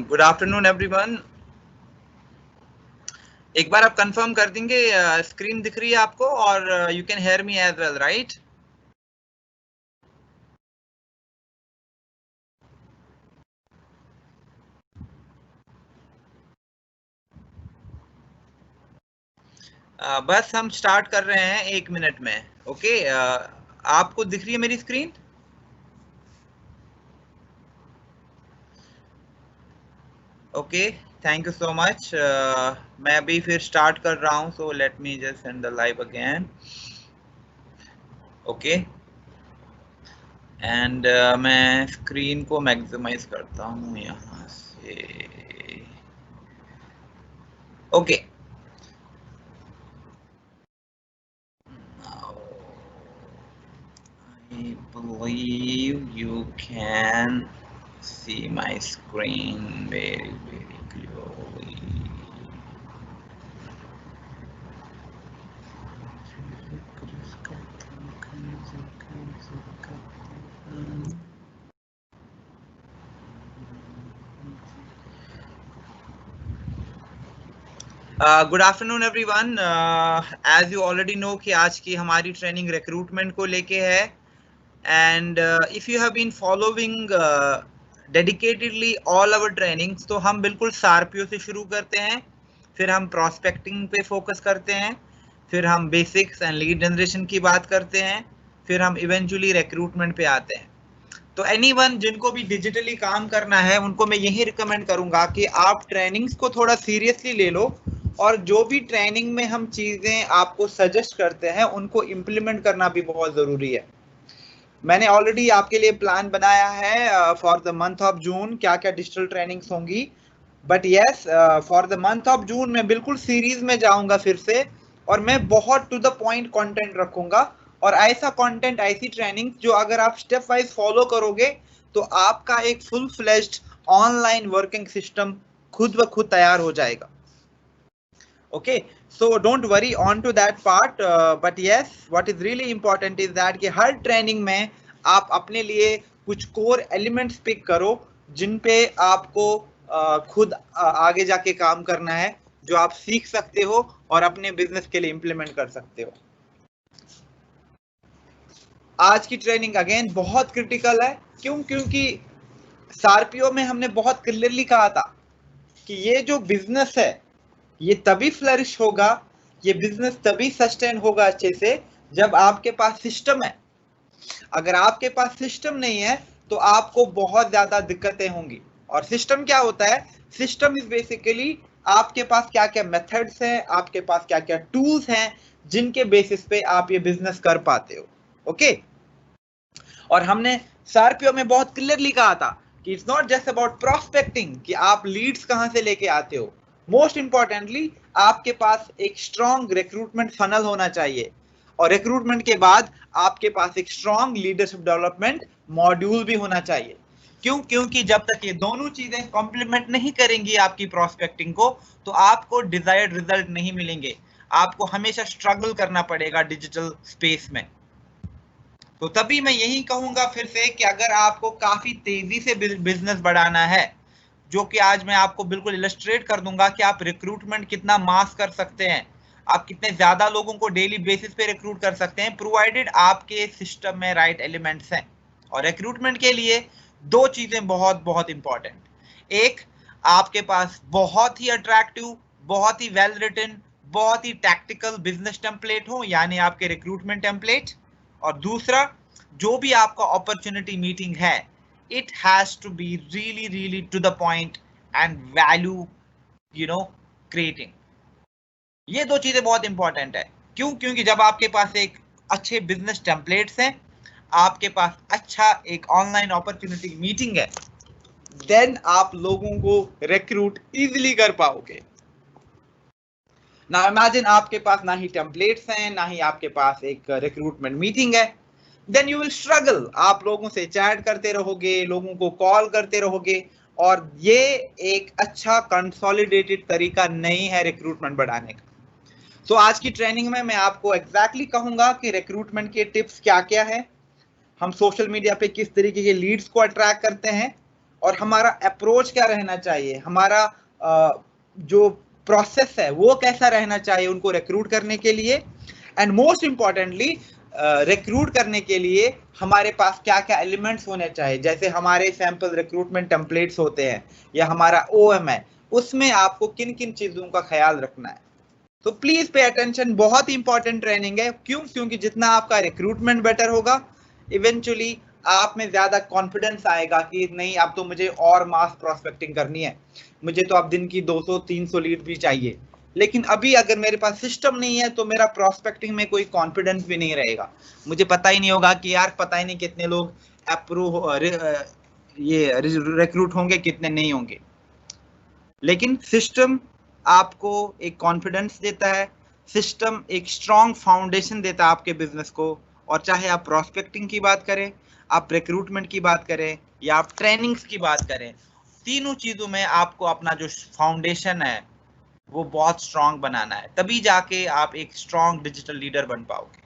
Good afternoon everyone. एक बार आप confirm कर देंगे स्क्रीन दिख रही है आपको और you can hear me as well, right? बस हम स्टार्ट कर रहे हैं 1 मिनट में। ओके, आपको दिख रही है मेरी screen? Okay, thank you so much. मैं अभी फिर स्टार्ट कर रहा हूँ, so let me just send the live again. Okay, and मैं स्क्रीन को मैक्सिमाइज करता हूँ यहाँ से। Okay, I believe you can see my screen very clearly. Good afternoon everyone. As you already know कि आज की हमारी ट्रेनिंग रिक्रूटमेंट को लेके है, and if you have been following dedicatedly all our trainings, तो हम बिल्कुल सार्पियो से शुरू करते हैं, फिर हम प्रॉस्पेक्टिंग पे फोकस करते हैं, फिर हम बेसिक्स एंड लीड जनरेशन की बात करते हैं, फिर हम इवेंचुअली रिक्रूटमेंट पे आते हैं। तो एनीवन जिनको भी डिजिटली काम करना है उनको मैं यही रिकमेंड करूंगा कि आप ट्रेनिंग्स को थोड़ा सीरियसली ले लो, और जो भी ट्रेनिंग में हम चीजें आपको सजेस्ट करते हैं उनको इम्प्लीमेंट करना भी बहुत जरूरी है। मैंने ऑलरेडी आपके लिए प्लान बनाया है for the month of June क्या क्या डिजिटल ट्रेनिंग्स होंगी, but yes for the month of June मैं बिल्कुल सीरीज में जाऊंगा फिर से, और मैं बहुत टू द पॉइंट कंटेंट रखूंगा, और ऐसा कंटेंट, ऐसी ट्रेनिंग जो अगर आप स्टेप वाइज फॉलो करोगे तो आपका एक full fledged online working system खुद ब खुद तैयार हो जाएगा। Okay, so don't worry on to that part, but yes, what is really important is that कि हर ट्रेनिंग में आप अपने लिए कुछ कोर एलिमेंट्स पिक करो जिन पे आपको खुद आगे जाके काम करना है, जो आप सीख सकते हो और अपने बिजनेस के लिए इंप्लीमेंट कर सकते हो। आज की ट्रेनिंग अगेन बहुत क्रिटिकल है। क्यों? क्योंकि सार्पियो में हमने बहुत क्लियरली कहा था कि ये जो बिजनेस है ये तभी फ्लरिश होगा, ये बिजनेस तभी सस्टेन होगा अच्छे से जब आपके पास सिस्टम है। अगर आपके पास सिस्टम नहीं है तो आपको बहुत ज्यादा दिक्कतें होंगी। और सिस्टम क्या होता है? सिस्टम इज बेसिकली आपके पास क्या क्या मेथड्स हैं, आपके पास क्या क्या टूल्स हैं जिनके बेसिस पे आप ये बिजनेस कर पाते हो। ओके, और हमने सार्पियो में बहुत क्लियरली कहा था कि it's not just about prospecting कि आप लीड्स कहां से लेके आते हो, मोस्ट इंपॉर्टेंटली आपके पास एक स्ट्रॉन्ग रिक्रूटमेंट फनल होना चाहिए, और रिक्रूटमेंट के बाद आपके पास एक स्ट्रॉन्ग लीडरशिप डेवलपमेंट मॉड्यूल भी होना चाहिए। क्यों? क्योंकि जब तक ये दोनों चीजें कॉम्प्लीमेंट नहीं करेंगी आपकी प्रॉस्पेक्टिंग को, तो आपको डिजायर्ड रिजल्ट नहीं मिलेंगे। आपको हमेशा स्ट्रगल करना पड़ेगा डिजिटल स्पेस में। तो तभी मैं यही कहूंगा फिर से कि अगर आपको काफी तेजी से बिजनेस बढ़ाना है, जो कि आज मैं आपको बिल्कुल इलस्ट्रेट कर दूंगा कि आप रिक्रूटमेंट कितना मास कर सकते हैं, आप कितने ज्यादा लोगों को डेली बेसिस पे रिक्रूट कर सकते हैं, प्रोवाइडेड आपके सिस्टम में राइट एलिमेंट्स हैं। और रिक्रूटमेंट के लिए दो चीजें बहुत बहुत इंपॉर्टेंट। एक, आपके पास बहुत ही अट्रैक्टिव, बहुत ही वेल रिटन, बहुत ही टैक्टिकल बिजनेस टेम्पलेट हो, यानी आपके रिक्रूटमेंट टेम्पलेट। और दूसरा, जो भी आपका अपॉर्चुनिटी मीटिंग है, it has to be really to the point and value, creating। ये दो चीजें बहुत इंपॉर्टेंट है। क्यों? क्योंकि जब आपके पास एक अच्छे बिजनेस टेम्पलेट्स हैं, आपके पास अच्छा एक ऑनलाइन अपॉर्चुनिटी मीटिंग है, देन आप लोगों को रिक्रूट इजीली कर पाओगे। ना इमेजिन आपके पास ना ही टेम्पलेट्स हैं, ना ही आपके पास एक रिक्रूटमेंट मीटिंग है, देन यू विल स्ट्रगल। आप लोगों से चैट करते रहोगे, लोगों को कॉल करते रहोगे, और ये एक अच्छा कंसोलिडेटेड तरीका नहीं है रिक्रूटमेंट बढ़ाने का। तो आज की ट्रेनिंग में मैं आपको एग्जैक्टली कहूंगा कि रिक्रूटमेंट के टिप्स क्या क्या है, हम सोशल मीडिया पे किस तरीके के लीड्स को अट्रैक्ट करते हैं, और हमारा अप्रोच क्या रहना चाहिए, हमारा जो प्रोसेस है वो कैसा रहना चाहिए उनको रिक्रूट करने के लिए, एंड मोस्ट इंपॉर्टेंटली रिक्रूट करने के लिए हमारे पास क्या क्या एलिमेंट्स होने चाहिए। जैसे हमारे सैंपल रिक्रूटमेंट टेम्पलेट्स होते हैं या हमारा OM है, उसमें आपको किन किन चीजों का ख्याल रखना है। तो प्लीज पे अटेंशन, बहुत ही इंपॉर्टेंट ट्रेनिंग है। क्यों? क्योंकि जितना आपका रिक्रूटमेंट बेटर होगा, इवेंचुअली आप में ज्यादा कॉन्फिडेंस आएगा कि नहीं अब तो मुझे और मास प्रोस्पेक्टिंग करनी है, मुझे तो अब दिन की 200-300 लीड भी चाहिए। लेकिन अभी अगर मेरे पास सिस्टम नहीं है तो मेरा प्रोस्पेक्टिंग में कोई कॉन्फिडेंस भी नहीं रहेगा, मुझे पता ही नहीं होगा कि यार पता ही नहीं कितने लोग अप्रूव ये रिक्रूट होंगे कितने नहीं होंगे। लेकिन सिस्टम आपको एक कॉन्फिडेंस देता है, सिस्टम एक स्ट्रॉन्ग फाउंडेशन देता है आपके बिजनेस को। और चाहे आप प्रोस्पेक्टिंग की बात करें, आप रिक्रूटमेंट की बात करें या आप ट्रेनिंग्स की बात करें, तीनों चीजों में आपको अपना जो फाउंडेशन है वो बहुत स्ट्रॉन्ग बनाना है, तभी जाके आप एक स्ट्रॉन्ग डिजिटल लीडर बन पाओगे।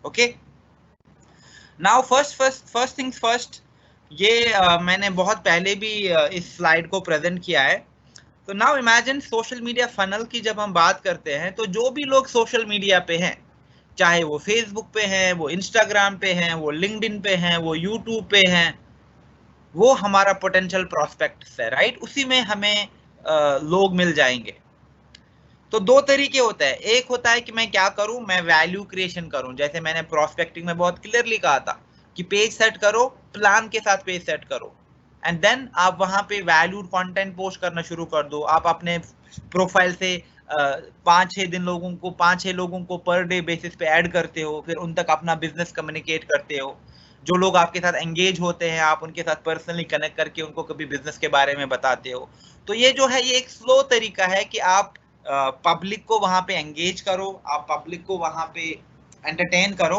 Okay, now first things first, ये मैंने बहुत पहले भी इस स्लाइड को प्रेजेंट किया है। तो now imagine social media funnel की जब हम बात करते हैं तो जो भी लोग सोशल मीडिया पे हैं, चाहे वो फेसबुक पे हैं, वो इंस्टाग्राम पे हैं, वो लिंक्डइन पे हैं, वो यूट्यूब पे हैं, वो हमारा पोटेंशियल प्रोस्पेक्ट्स है, राइट? उसी में हमें लोग मिल जाएंगे। तो दो तरीके होते हैं, एक होता है कि मैं क्या करूं, मैं वैल्यू क्रिएशन करूं। जैसे मैंने प्रोस्पेक्टिंग में बहुत क्लियरली कहा था कि पेज सेट करो, प्लान के साथ पेज सेट करो, एंड देन आप वहां पे वैल्यूड कंटेंट पोस्ट करना शुरू कर दो। आप अपने प्रोफाइल से 5-6 लोगों को पर डे बेसिस पे ऐड करते हो, फिर उन तक अपना बिजनेस कम्युनिकेट करते हो। जो लोग आपके साथ एंगेज होते हैं, आप उनके साथ पर्सनली कनेक्ट करके उनको कभी बिजनेस के बारे में बताते हो। तो ये जो है ये एक स्लो तरीका है कि आप पब्लिक को वहां पे एंगेज करो, आप पब्लिक को वहां पे एंटरटेन करो,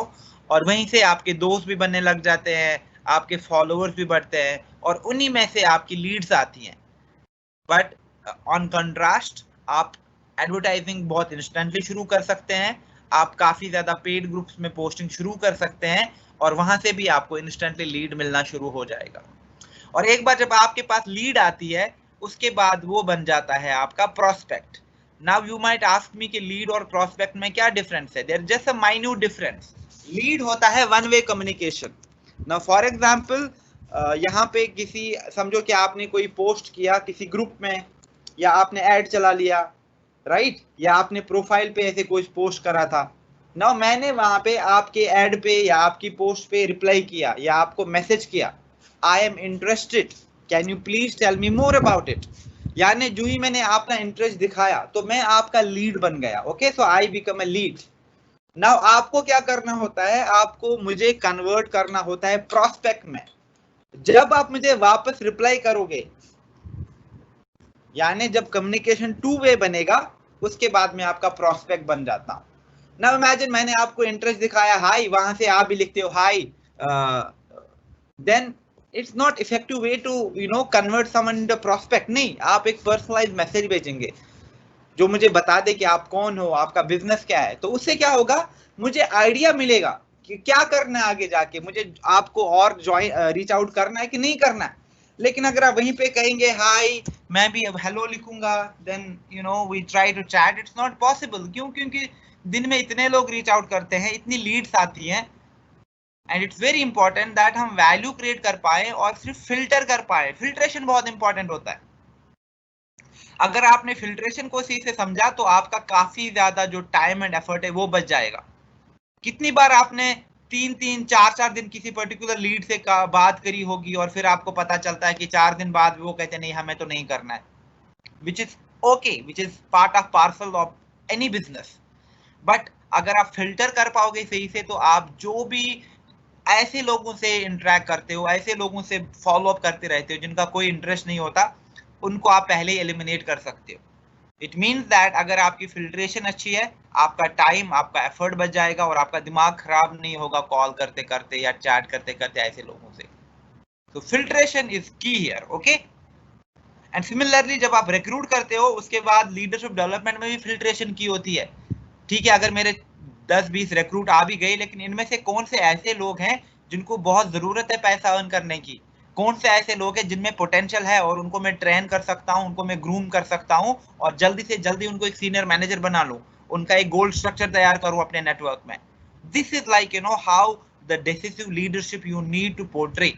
और वहीं से आपके दोस्त भी बनने लग जाते हैं, आपके फॉलोअर्स भी बढ़ते हैं, और उन्हीं में से आपकी लीड्स आती हैं। बट ऑन कंट्रास्ट आप एडवर्टाइजिंग बहुत इंस्टेंटली शुरू कर सकते हैं, आप काफी ज्यादा पेड ग्रुप्स में पोस्टिंग शुरू कर सकते हैं, और वहां से भी आपको इंस्टेंटली लीड मिलना शुरू हो जाएगा। और एक बार जब आपके पास लीड आती है, उसके बाद वो बन जाता है आपका prospect. Now you might ask me कि लीड और प्रोस्पेक्ट में क्या डिफरेंस है? There just a minute difference. Lead होता है one way communication. Now for example, यहाँ पे किसी, समझो कि आपने कोई पोस्ट किया किसी ग्रुप में, या आपने ऐड चला लिया, राइट, या आपने प्रोफाइल पे ऐसे कोई पोस्ट करा था। नाउ मैंने वहां पे आपके ऐड पे या आपकी पोस्ट पे रिप्लाई किया या आपको मैसेज किया, I am interested, can you please tell me more about it. यानी जो ही मैंने अपना इंटरेस्ट दिखाया तो मैं आपका लीड बन गया। Okay, so I become a lead. Now आपको क्या करना होता है, आपको मुझे कन्वर्ट करना होता है प्रोस्पेक्ट में। जब आप मुझे वापस रिप्लाई करोगे, यानी जब कम्युनिकेशन टू वे बनेगा, उसके बाद में आपका प्रोस्पेक्ट बन जाता हूं। नाउ इमेजिन मैंने आपको इंटरेस्ट दिखाया, हाई, वहां से आप भी लिखते हो hi, then it's not effective way to convert someone into prospect. नहीं, आप एक पर्सनलाइज मैसेज भेजेंगे जो मुझे बता दे कि आप कौन हो, आपका बिजनेस क्या है। तो उससे क्या होगा, मुझे आइडिया मिलेगा कि क्या करना है आगे जाके, मुझे आपको और ज्वाइन रीच आउट करना है कि नहीं करना है। लेकिन अगर आप वहीं पे कहेंगे हाय, मैं भी अब हेलो लिखूंगा, then we try to chat, it's not possible. क्यों? क्योंकि दिन में इतने लोग रीच आउट करते हैं, इतनी लीड्स आती हैं, and it's very important that हम वैल्यू क्रिएट कर पाए और सिर्फ फिल्टर कर पाए। फिल्ट्रेशन बहुत इंपॉर्टेंट होता है। अगर आपने फिल्ट्रेशन को सही से समझा तो आपका काफी ज्यादा जो टाइम एंड एफर्ट है वो बच जाएगा। कितनी बार आपने 3-4 दिन किसी पर्टिकुलर लीड से बात करी होगी और फिर आपको पता चलता है कि 4 दिन बाद वो कहते नहीं, हमें तो नहीं करना है, which is okay, which is part of parcel of any business. But अगर आप फिल्टर कर पाओगे सही से, तो आप जो भी ऐसे लोगों से इंटरेक्ट करते हो, ऐसे लोगों से फॉलो अप करते रहते हो जिनका कोई इंटरेस्ट नहीं होता, उनको आप पहले ही एलिमिनेट कर सकते हो। इट मीन्स दैट अगर आपकी फिल्ट्रेशन अच्छी है, आपका टाइम, आपका एफर्ट बच जाएगा और आपका दिमाग खराब नहीं होगा कॉल करते करते या चैट करते करते ऐसे लोगों से। तो फिल्ट्रेशन इज की हियर। ओके, एंड सिमिलरली जब आप रिक्रूट करते हो, उसके बाद लीडरशिप डेवलपमेंट में भी फिल्ट्रेशन की होती है। ठीक है, अगर मेरे 10-20 रिक्रूट आ भी गए, लेकिन इनमें से कौन से ऐसे लोग हैं जिनको बहुत जरूरत है पैसा अर्न करने की, कौन से ऐसे लोग हैं जिनमें पोटेंशियल है और उनको मैं ट्रेन कर सकता हूँ, उनको मैं ग्रूम कर सकता हूँ और जल्दी से जल्दी उनको एक सीनियर मैनेजर बना लूँ, उनका एक गोल्ड स्ट्रक्चर तैयार करूँ अपने नेटवर्क में। This is like how the decisive leadership you need to portray.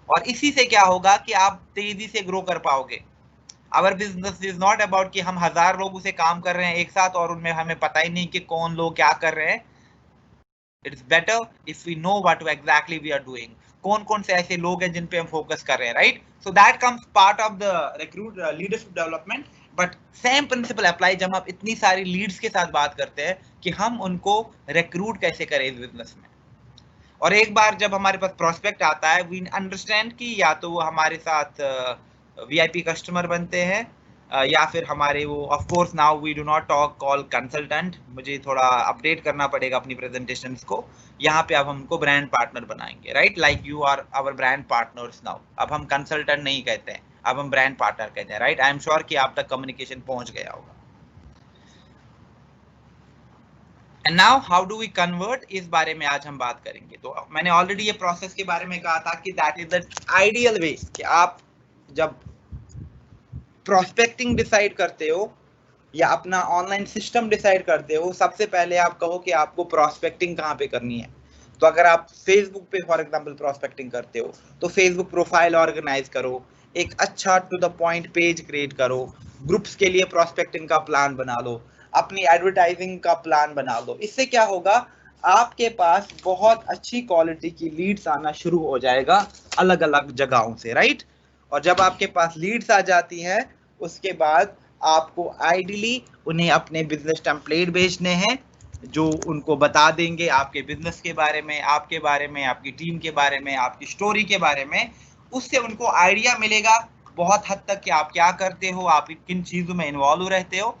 और इसी से क्या होगा कि आप तेजी से ग्रो कर पाओगे। Our business is not about कि हम 1000 लोग उसे काम कर रहे हैं एक साथ और उनमें हमें पता ही नहीं कि कौन लोग क्या कर रहे हैं। It's better if we know what exactly we are doing, कौन कौन से ऐसे लोग हैं जिन पे हम फोकस कर रहे हैं, right? So that comes part of the recruit leadership development. But same principle apply जब हम इतनी सारी लीड्स के साथ बात करते हैं कि हम उनको रिक्रूट कैसे करें इस बिजनेस में। और एक बार जब हमारे पास प्रोस्पेक्ट आता है, वी अंडरस्टैंड कि या तो वो हमारे साथ वीआईपी कस्टमर बनते हैं या फिर हमारे वो, of course now we do not talk call consultant, मुझे थोड़ा अपडेट करना पड़ेगा अपनी प्रेजेंटेशंस को। यहाँ पे अब हमको ब्रांड पार्टनर बनाएंगे, right? Like you are our brand partners now. अब हम कंसल्टेंट नहीं कहते हैं, अब हम ब्रांड पार्टनर कहते हैं, राइट? आई एम श्योर कि आप तक कम्युनिकेशन पहुंच गया होगा। And now how do we convert, इस बारे में आज हम बात करेंगे। तो मैंने ऑलरेडी ये प्रोसेस के बारे में कहा था कि that is the ideal way कि आप जब प्रोस्पेक्टिंग डिसाइड करते हो या अपना ऑनलाइन सिस्टम डिसाइड करते हो, सबसे पहले आप कहो कि आपको प्रोस्पेक्टिंग कहाँ पे करनी है। तो अगर आप फेसबुक पे फॉर एग्जांपल प्रोस्पेक्टिंग करते हो तो फेसबुक प्रोफाइल ऑर्गेनाइज करो, एक अच्छा to the point page create करो, ग्रुप्स के लिए प्रोस्पेक्टिंग का प्लान बना लो, अपनी एडवर्टाइजिंग का प्लान बना लो। इससे क्या होगा, आपके पास बहुत अच्छी क्वालिटी की लीड्स आना शुरू हो जाएगा अलग अलग जगहों से, राइट? और जब आपके पास लीड्स आ जाती हैं उसके बाद आपको आइडियली उन्हें अपने बिजनेस टेम्पलेट भेजने हैं जो उनको बता देंगे आपके बिजनेस के बारे में, आपके बारे में, आपकी टीम के बारे में, आपकी स्टोरी के बारे में। उससे उनको आइडिया मिलेगा बहुत हद तक कि आप क्या करते हो, आप किन चीजों में इन्वॉल्व रहते हो।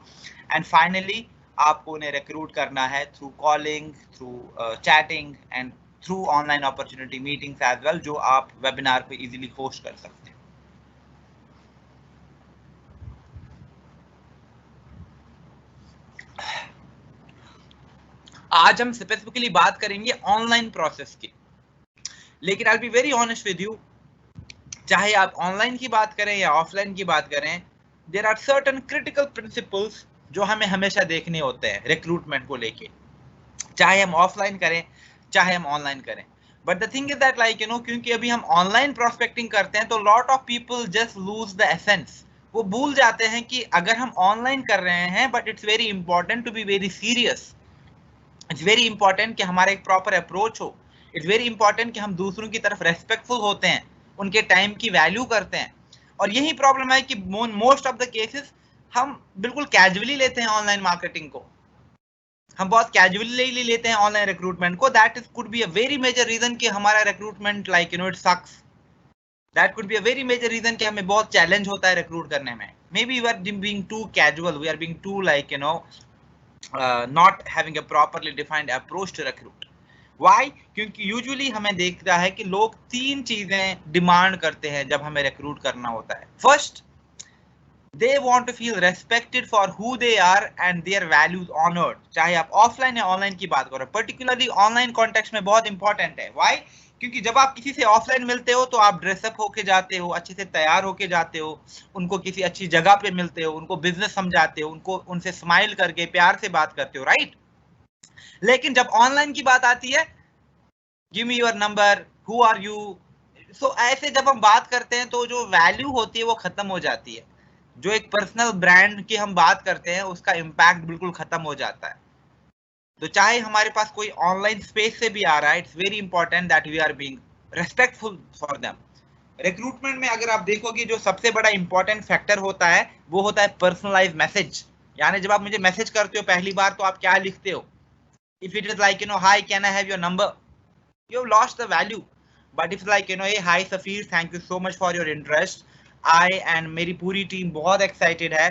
एंड फाइनली आपको उन्हें रिक्रूट करना है through calling, through chatting and through online opportunity meetings as well, जो आप वेबिनार पे इजीली होस्ट कर सकते हैं। आज हम स्पेसिफिकली बात करेंगे ऑनलाइन प्रोसेस की, लेकिन I will be very honest with you, चाहे आप ऑनलाइन की बात करें या ऑफलाइन की बात करें, there are certain critical principles जो हमें हमेशा देखने होते हैं रिक्रूटमेंट को लेके, चाहे हम ऑफलाइन करें चाहे हम ऑनलाइन करें। But the thing is that like क्योंकि अभी हम ऑनलाइन प्रोस्पेक्टिंग करते हैं तो lot of people just lose the essence. वो भूल जाते हैं कि अगर हम ऑनलाइन कर रहे हैं, but it's very important to be very serious, it's very important कि हमारा एक प्रॉपर अप्रोच हो, इट्स वेरी इंपॉर्टेंट कि हम दूसरों की तरफ रेस्पेक्टफुल होते हैं, उनके टाइम की वैल्यू करते हैं। और यही प्रॉब्लम है कि मोस्ट ऑफ द केसेस हम बिल्कुल कैजुअली लेते हैं ऑनलाइन मार्केटिंग को, हम बहुत कैजुअली लेते हैं ऑनलाइन रिक्रूटमेंट को। That is could be a very major reason कि हमारा recruitment like it sucks. That could be a very major reason कि हमें बहुत चैलेंज होता है रिक्रूट करने में। Maybe we are being too casual, we are being too like not having a properly defined approach to recruit. Why? क्योंकि usually हमें देखता है कि लोग 3 चीजें डिमांड करते हैं जब हमें रिक्रूट करना होता है। First, they want to feel respected for who they are and their values honored। चाहे आप ऑफलाइन या ऑनलाइन की बात करो, पर्टिकुलरली ऑनलाइन कॉन्टेक्स्ट में बहुत इंपॉर्टेंट है। Why? क्योंकि जब आप किसी से ऑफलाइन मिलते हो तो आप ड्रेसअप होके जाते हो, अच्छे से तैयार होके जाते हो, उनको किसी अच्छी जगह पे मिलते हो, उनको बिजनेस समझाते हो, उनको उनसे स्माइल करके प्यार से बात करते हो, राइट? लेकिन जब ऑनलाइन की बात आती है, give me your number, who are you, so ऐसे जब हम बात करते हैं तो जो वैल्यू होती है वो खत्म हो जाती है। जो एक पर्सनल ब्रांड की हम बात करते हैं उसका इम्पैक्ट बिल्कुल खत्म हो जाता है। तो चाहे हमारे पास कोई ऑनलाइन स्पेस से भी आ रहा है, it's very important that we are being respectful for them. Recruitment में अगर आप देखोगे जो सबसे बड़ा इंपॉर्टेंट फैक्टर होता है वो होता है पर्सनलाइज मैसेज। यानी जब आप मुझे मैसेज करते हो पहली बार तो आप क्या लिखते हो? If it is like hi can I have your number, you have lost the value. But if like hey hi Safeer, thank you so much for your interest, I and मेरी पूरी टीम बहुत एक्साइटेड है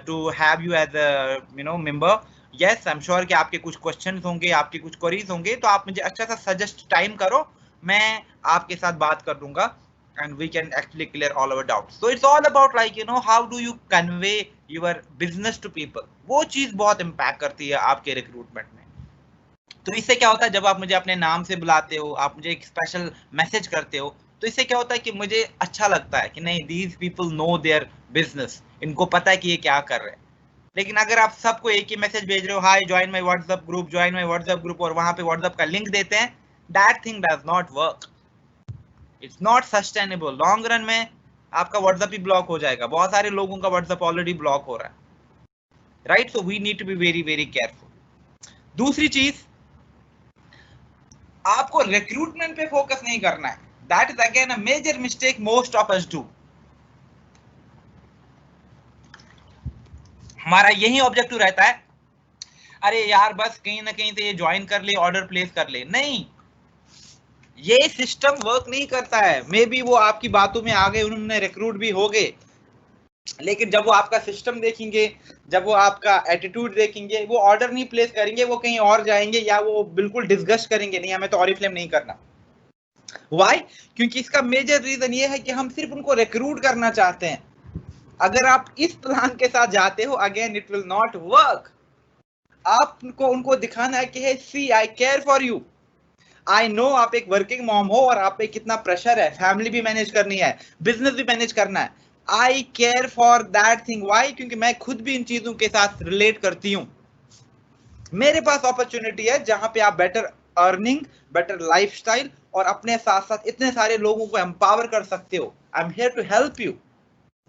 to have you as a member. Yes, I am sure कि आपके कुछ questions होंगे, आपके कुछ क्वेरीज होंगे, तो आप मुझे अच्छा सा सजेस्ट टाइम करो, मैं आपके साथ बात कर दूंगा and we can actually clear all our doubts. So it's all about like how do you convey your business to people। वो चीज बहुत इम्पैक्ट करती है आपके रिक्रूटमेंट में। तो इससे क्या होता है, जब आप मुझे अपने नाम से बुलाते हो, आप मुझे एक स्पेशल मैसेज करते हो, तो इससे क्या होता है कि मुझे अच्छा लगता है कि नहीं, these people know their business, इनको पता है कि ये क्या कर रहे हैं। लेकिन अगर आप सबको एक ही मैसेज भेज रहे हो, hi join my WhatsApp group, join my WhatsApp group, और वहां पे व्हाट्सएप का लिंक देते हैं, that thing does not work, it's not sustainable. Long run में आपका व्हाट्सएप ही ब्लॉक हो जाएगा, बहुत सारे लोगों का व्हाट्सएप ऑलरेडी ब्लॉक हो रहा है, right? So we need to be very very careful. दूसरी चीज, आपको रिक्रूटमेंट पे फोकस नहीं करना है, that is again a major mistake most of us do. हमारा यही ऑब्जेक्टिव रहता है, अरे यार बस कहीं ना कहीं से ये ज्वाइन कर ले, ऑर्डर प्लेस कर ले। नहीं, ये सिस्टम वर्क नहीं करता है। मे बी वो आपकी बातों में आ गए, उन्होंने रिक्रूट भी हो गए, लेकिन जब वो आपका सिस्टम देखेंगे, जब वो आपका एटीट्यूड देखेंगे, वो ऑर्डर नहीं प्लेस करेंगे, वो कहीं और जाएंगे, या वो बिल्कुल डिस्गस्ट करेंगे, नहीं हमें तो ऑरिफ्लेम नहीं करना। व्हाई? क्योंकि इसका मेजर रीजन ये है कि हम सिर्फ उनको रिक्रूट करना चाहते हैं। अगर आप इस प्लान के साथ जाते हो, again it will not work. आपको उनको दिखाना है कि see I care for you, I know आप एक वर्किंग मॉम हो और आप पे कितना प्रेशर है, फैमिली भी मैनेज करनी है, बिजनेस भी मैनेज करना है। I care for that thing. Why? क्योंकि मैं खुद भी इन चीजों के साथ रिलेट करती हूँ। मेरे पास अपॉर्चुनिटी है जहां पे आप बेटर अर्निंग, बेटर लाइफस्टाइल और अपने साथ साथ इतने सारे लोगों को एम्पावर कर सकते हो। I am here to help you.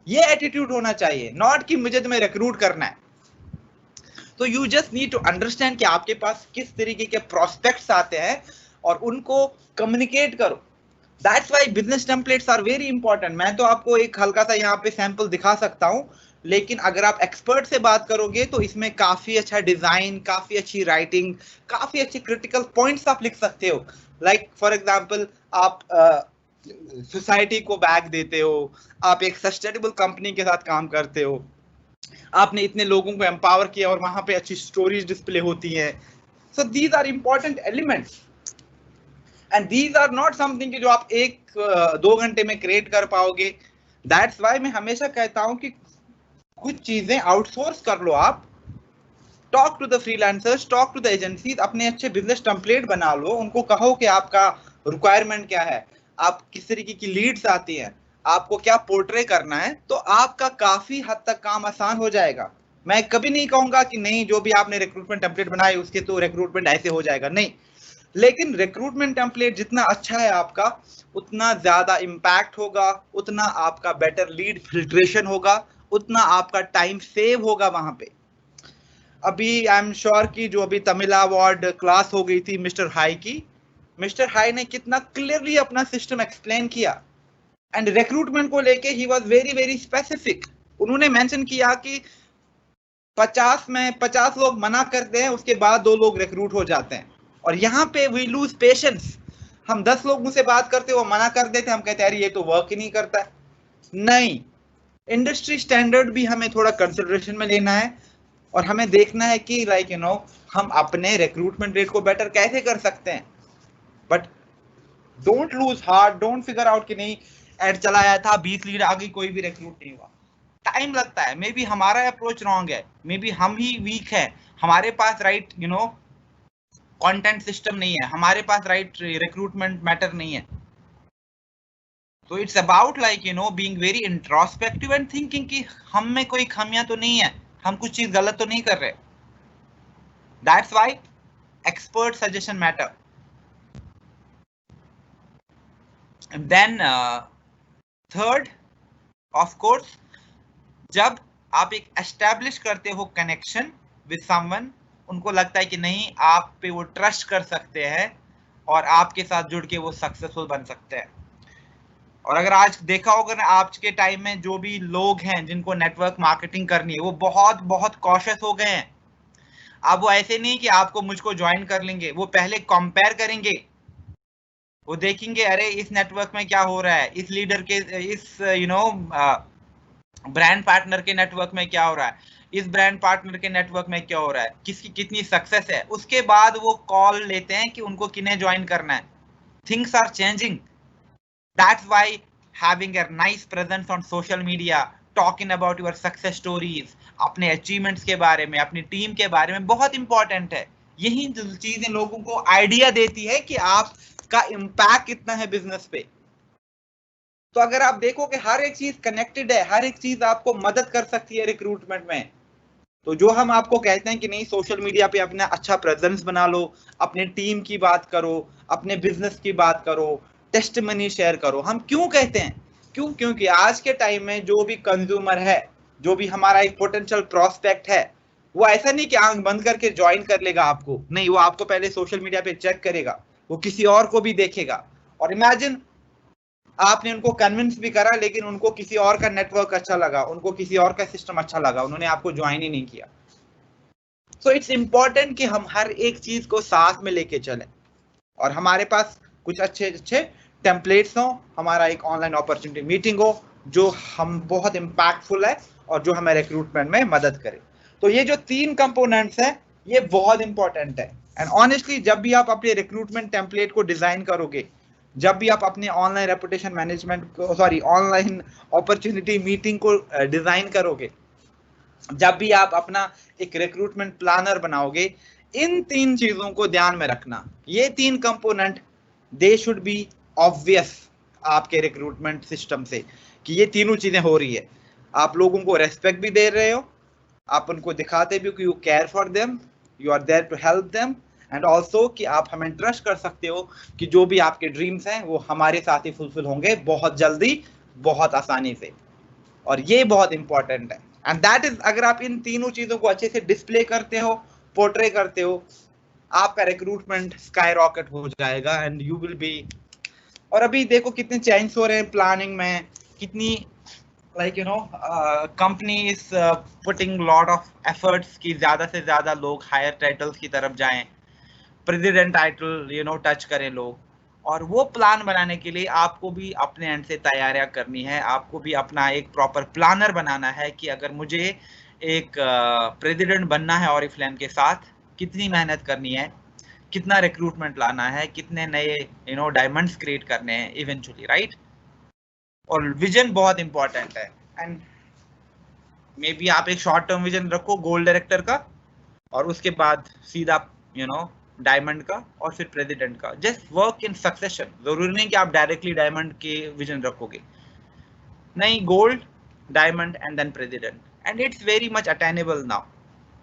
ये एटीट्यूड होना चाहिए, नॉट कि मुझे तुम्हें रिक्रूट करना है। तो you just need to understand कि आपके पास किस तरीके के प्रोस्पेक्ट्स आते हैं और उनको कम्युनिकेट करो। That's why business templates are very important. मैं तो आपको एक हल्का सा यहाँ पे सैंपल दिखा सकता हूँ, लेकिन अगर आप एक्सपर्ट से बात करोगे तो इसमें काफी अच्छा डिजाइन, काफी अच्छी राइटिंग, काफी अच्छे क्रिटिकल पॉइंट्स आप लिख सकते हो। लाइक फॉर एग्जांपल, आप सोसाइटी को बैक देते हो, आप एक सस्टेनेबल कंपनी के साथ काम करते हो, आपने इतने लोगों को एम्पावर किया और वहां पे अच्छी स्टोरीज डिस्प्ले होती हैं। So these are important elements and these are not something कि जो आप एक दो घंटे में क्रिएट कर पाओगे। दैट्स वाई मैं हमेशा कहता हूं कि कुछ चीजें आउटसोर्स कर लो आप। Talk to the freelancers, talk to the agencies, अपने अच्छे बिजनेस टेम्पलेट बना लो, उनको कहो कि आपका रिक्वायरमेंट क्या है, आप किस तरीके की लीड्स आती हैं, आपको क्या पोर्ट्रे करना है, तो आपका काफी हद तक काम आसान हो जाएगा। मैं कभी नहीं कहूंगा कि नहीं, जो भी आपने रिक्रूटमेंट टेम्पलेट बनाए उसके तो रिक्रूटमेंट ऐसे हो जाएगा, नहीं। लेकिन रिक्रूटमेंट टेम्पलेट जितना अच्छा है आपका, उतना ज्यादा इंपैक्ट होगा, उतना आपका बेटर लीड फिल्ट्रेशन होगा, उतना आपका टाइम सेव होगा वहां पे। अभी आई एम श्योर कि जो अभी तमिल अवार्ड क्लास हो गई थी मिस्टर हाई की, मिस्टर हाई ने कितना क्लियरली अपना सिस्टम एक्सप्लेन किया एंड रिक्रूटमेंट को लेके he was very very specific. उन्होंने मेंशन किया कि 50 लोग मना करते हैं, उसके बाद 2 लोग रिक्रूट हो जाते हैं। और यहाँ पे वी लूज पेशेंस। हम 10 लोगों से बात करते, वो मना कर देते, हम कहते हैं अरे ये तो वर्क ही नहीं करता है। नहीं, इंडस्ट्री स्टैंडर्ड भी हमें थोड़ा कंसिडरेशन में लेना है और हमें देखना है कि लाइक यू नो हम अपने रिक्रूटमेंट रेट को बेटर कैसे कर सकते हैं। But don't lose heart, don't figure out कि नहीं एड चलाया था, 20 लीड आ गई, कोई भी रिक्रूट नहीं हुआ। टाइम लगता है, मे बी हमारा अप्रोच रॉन्ग है, मे बी हम ही वीक है, हमारे पास right you know content system नहीं है, हमारे पास राइट रिक्रूटमेंट मैटर नहीं है। तो it's about like you know being very introspective and thinking कि हम में कोई खामियां तो नहीं है, हम कुछ चीज गलत तो नहीं कर रहे। That's why expert suggestion matter. Then third, of course, जब आप एक एस्टैब्लिश करते हो कनेक्शन विद समवन, उनको लगता है कि नहीं आप पे वो ट्रस्ट कर सकते हैं और आपके साथ जुड़ के वो सक्सेसफुल बन सकते हैं। और अगर आज देखा होगा ना, आज के टाइम में जो भी लोग हैं जिनको नेटवर्क मार्केटिंग करनी है, वो बहुत बहुत कॉशियस हो गए हैं। अब वो ऐसे नहीं कि आपको मुझको ज्वाइन कर लेंगे, वो पहले कंपेयर करेंगे, वो देखेंगे अरे इस नेटवर्क में क्या हो रहा है, इस लीडर के, इस यू नो ब्रांड पार्टनर के नेटवर्क में क्या हो रहा है, इस ब्रांड पार्टनर के नेटवर्क में क्या हो रहा है, किसकी कितनी सक्सेस है। उसके बाद वो कॉल लेते हैं कि उनको किन्हें ज्वाइन करना है। Things are changing. That's why having a nice presence on social media, talking about your success stories, अपने achievements के बारे में, अपनी टीम के बारे में बहुत इंपॉर्टेंट है। यही चीजें लोगों को आइडिया देती है कि आपका इम्पैक्ट कितना है बिजनेस पे। तो अगर आप देखो कि हर एक चीज कनेक्टेड है, हर एक चीज आपको मदद कर सकती है रिक्रूटमेंट में। तो जो हम आपको कहते हैं कि नहीं, सोशल मीडिया पे अपना अच्छा प्रेजेंस बना लो, अपने टीम की बात करो, अपने बिजनेस की बात करो, टेस्टिमनी शेयर करो। हम क्यों कहते हैं? क्योंकि आज के टाइम में जो भी कंज्यूमर है, जो भी हमारा एक पोटेंशियल प्रोस्पेक्ट है, वो ऐसा नहीं कि आंख बंद करके ज्वाइन कर लेगा आपको, नहीं, वो आपको पहले सोशल मीडिया पे चेक करेगा, वो किसी और को भी देखेगा। और इमेजिन आपने उनको कन्विंस भी करा, लेकिन उनको किसी और का नेटवर्क अच्छा लगा, उनको किसी और का सिस्टम अच्छा लगा, उन्होंने आपको ज्वाइन ही नहीं किया। सो इट्स इंपॉर्टेंट कि हम हर एक चीज को साथ में लेके चलें और हमारे पास कुछ अच्छे अच्छे टेम्पलेट्स हो, हमारा एक ऑनलाइन अपॉर्चुनिटी मीटिंग हो जो हम बहुत इम्पैक्टफुल है और जो हमें रिक्रूटमेंट में मदद करे। तो ये जो 3 कंपोनेंट्स हैं, ये बहुत इंपॉर्टेंट है। एंड ऑनेस्टली जब भी आप अपने रिक्रूटमेंट टेम्पलेट को डिजाइन करोगे, जब भी आप अपने ऑनलाइन रेपुटेशन मैनेजमेंट को, सॉरी, ऑनलाइन अपॉर्चुनिटी मीटिंग को डिजाइन करोगे, जब भी आप अपना एक रिक्रूटमेंट प्लानर बनाओगे, इन 3 चीजों को ध्यान में रखना। ये 3 component they should be obvious आपके रिक्रूटमेंट सिस्टम से कि ये तीनों चीजें हो रही है। आप लोगों को रेस्पेक्ट भी दे रहे हो, आप उनको दिखाते भी हो कि you care for them, you are there to help them, and also कि आप हमें ट्रस्ट कर सकते हो कि जो भी आपके ड्रीम्स हैं वो हमारे साथ ही फुलफिल होंगे बहुत जल्दी, बहुत आसानी से। और ये बहुत इंपॉर्टेंट है। एंड दैट इज, अगर आप इन तीनों चीजों को अच्छे से डिस्प्ले करते हो, पोर्ट्रे करते हो, आपका रिक्रूटमेंट स्काई रॉकेट हो जाएगा एंड यू विल बी। और अभी देखो कितने चेंज हो रहे हैं प्लानिंग में, कितनी like company is putting lot of efforts कि ज्यादा से ज्यादा लोग हायर टाइटल्स की तरफ जाएं, प्रेसिडेंट टाइटल टच करें लोग। और वो प्लान बनाने के लिए आपको भी अपने एंड से तैयारियां करनी है, आपको भी अपना एक प्रॉपर प्लानर बनाना है कि अगर मुझे एक प्रेसिडेंट बनना है ऑरिफ्लेम के साथ, कितनी मेहनत करनी है, कितना रिक्रूटमेंट लाना है, कितने नए डायमंड्स क्रिएट करने हैं इवेंचुअली, राइट। और विजन बहुत इंपॉर्टेंट है। एंड मे बी आप एक शॉर्ट टर्म विजन रखो गोल्ड डायरेक्टर का, और उसके बाद सीधा डायमंड का और फिर प्रेसिडेंट का। Just work in succession. जरूरी नहीं कि आप डायरेक्टली डायमंड के विजन रखोगे, नहीं, gold, diamond and then president, and it's very much attainable now.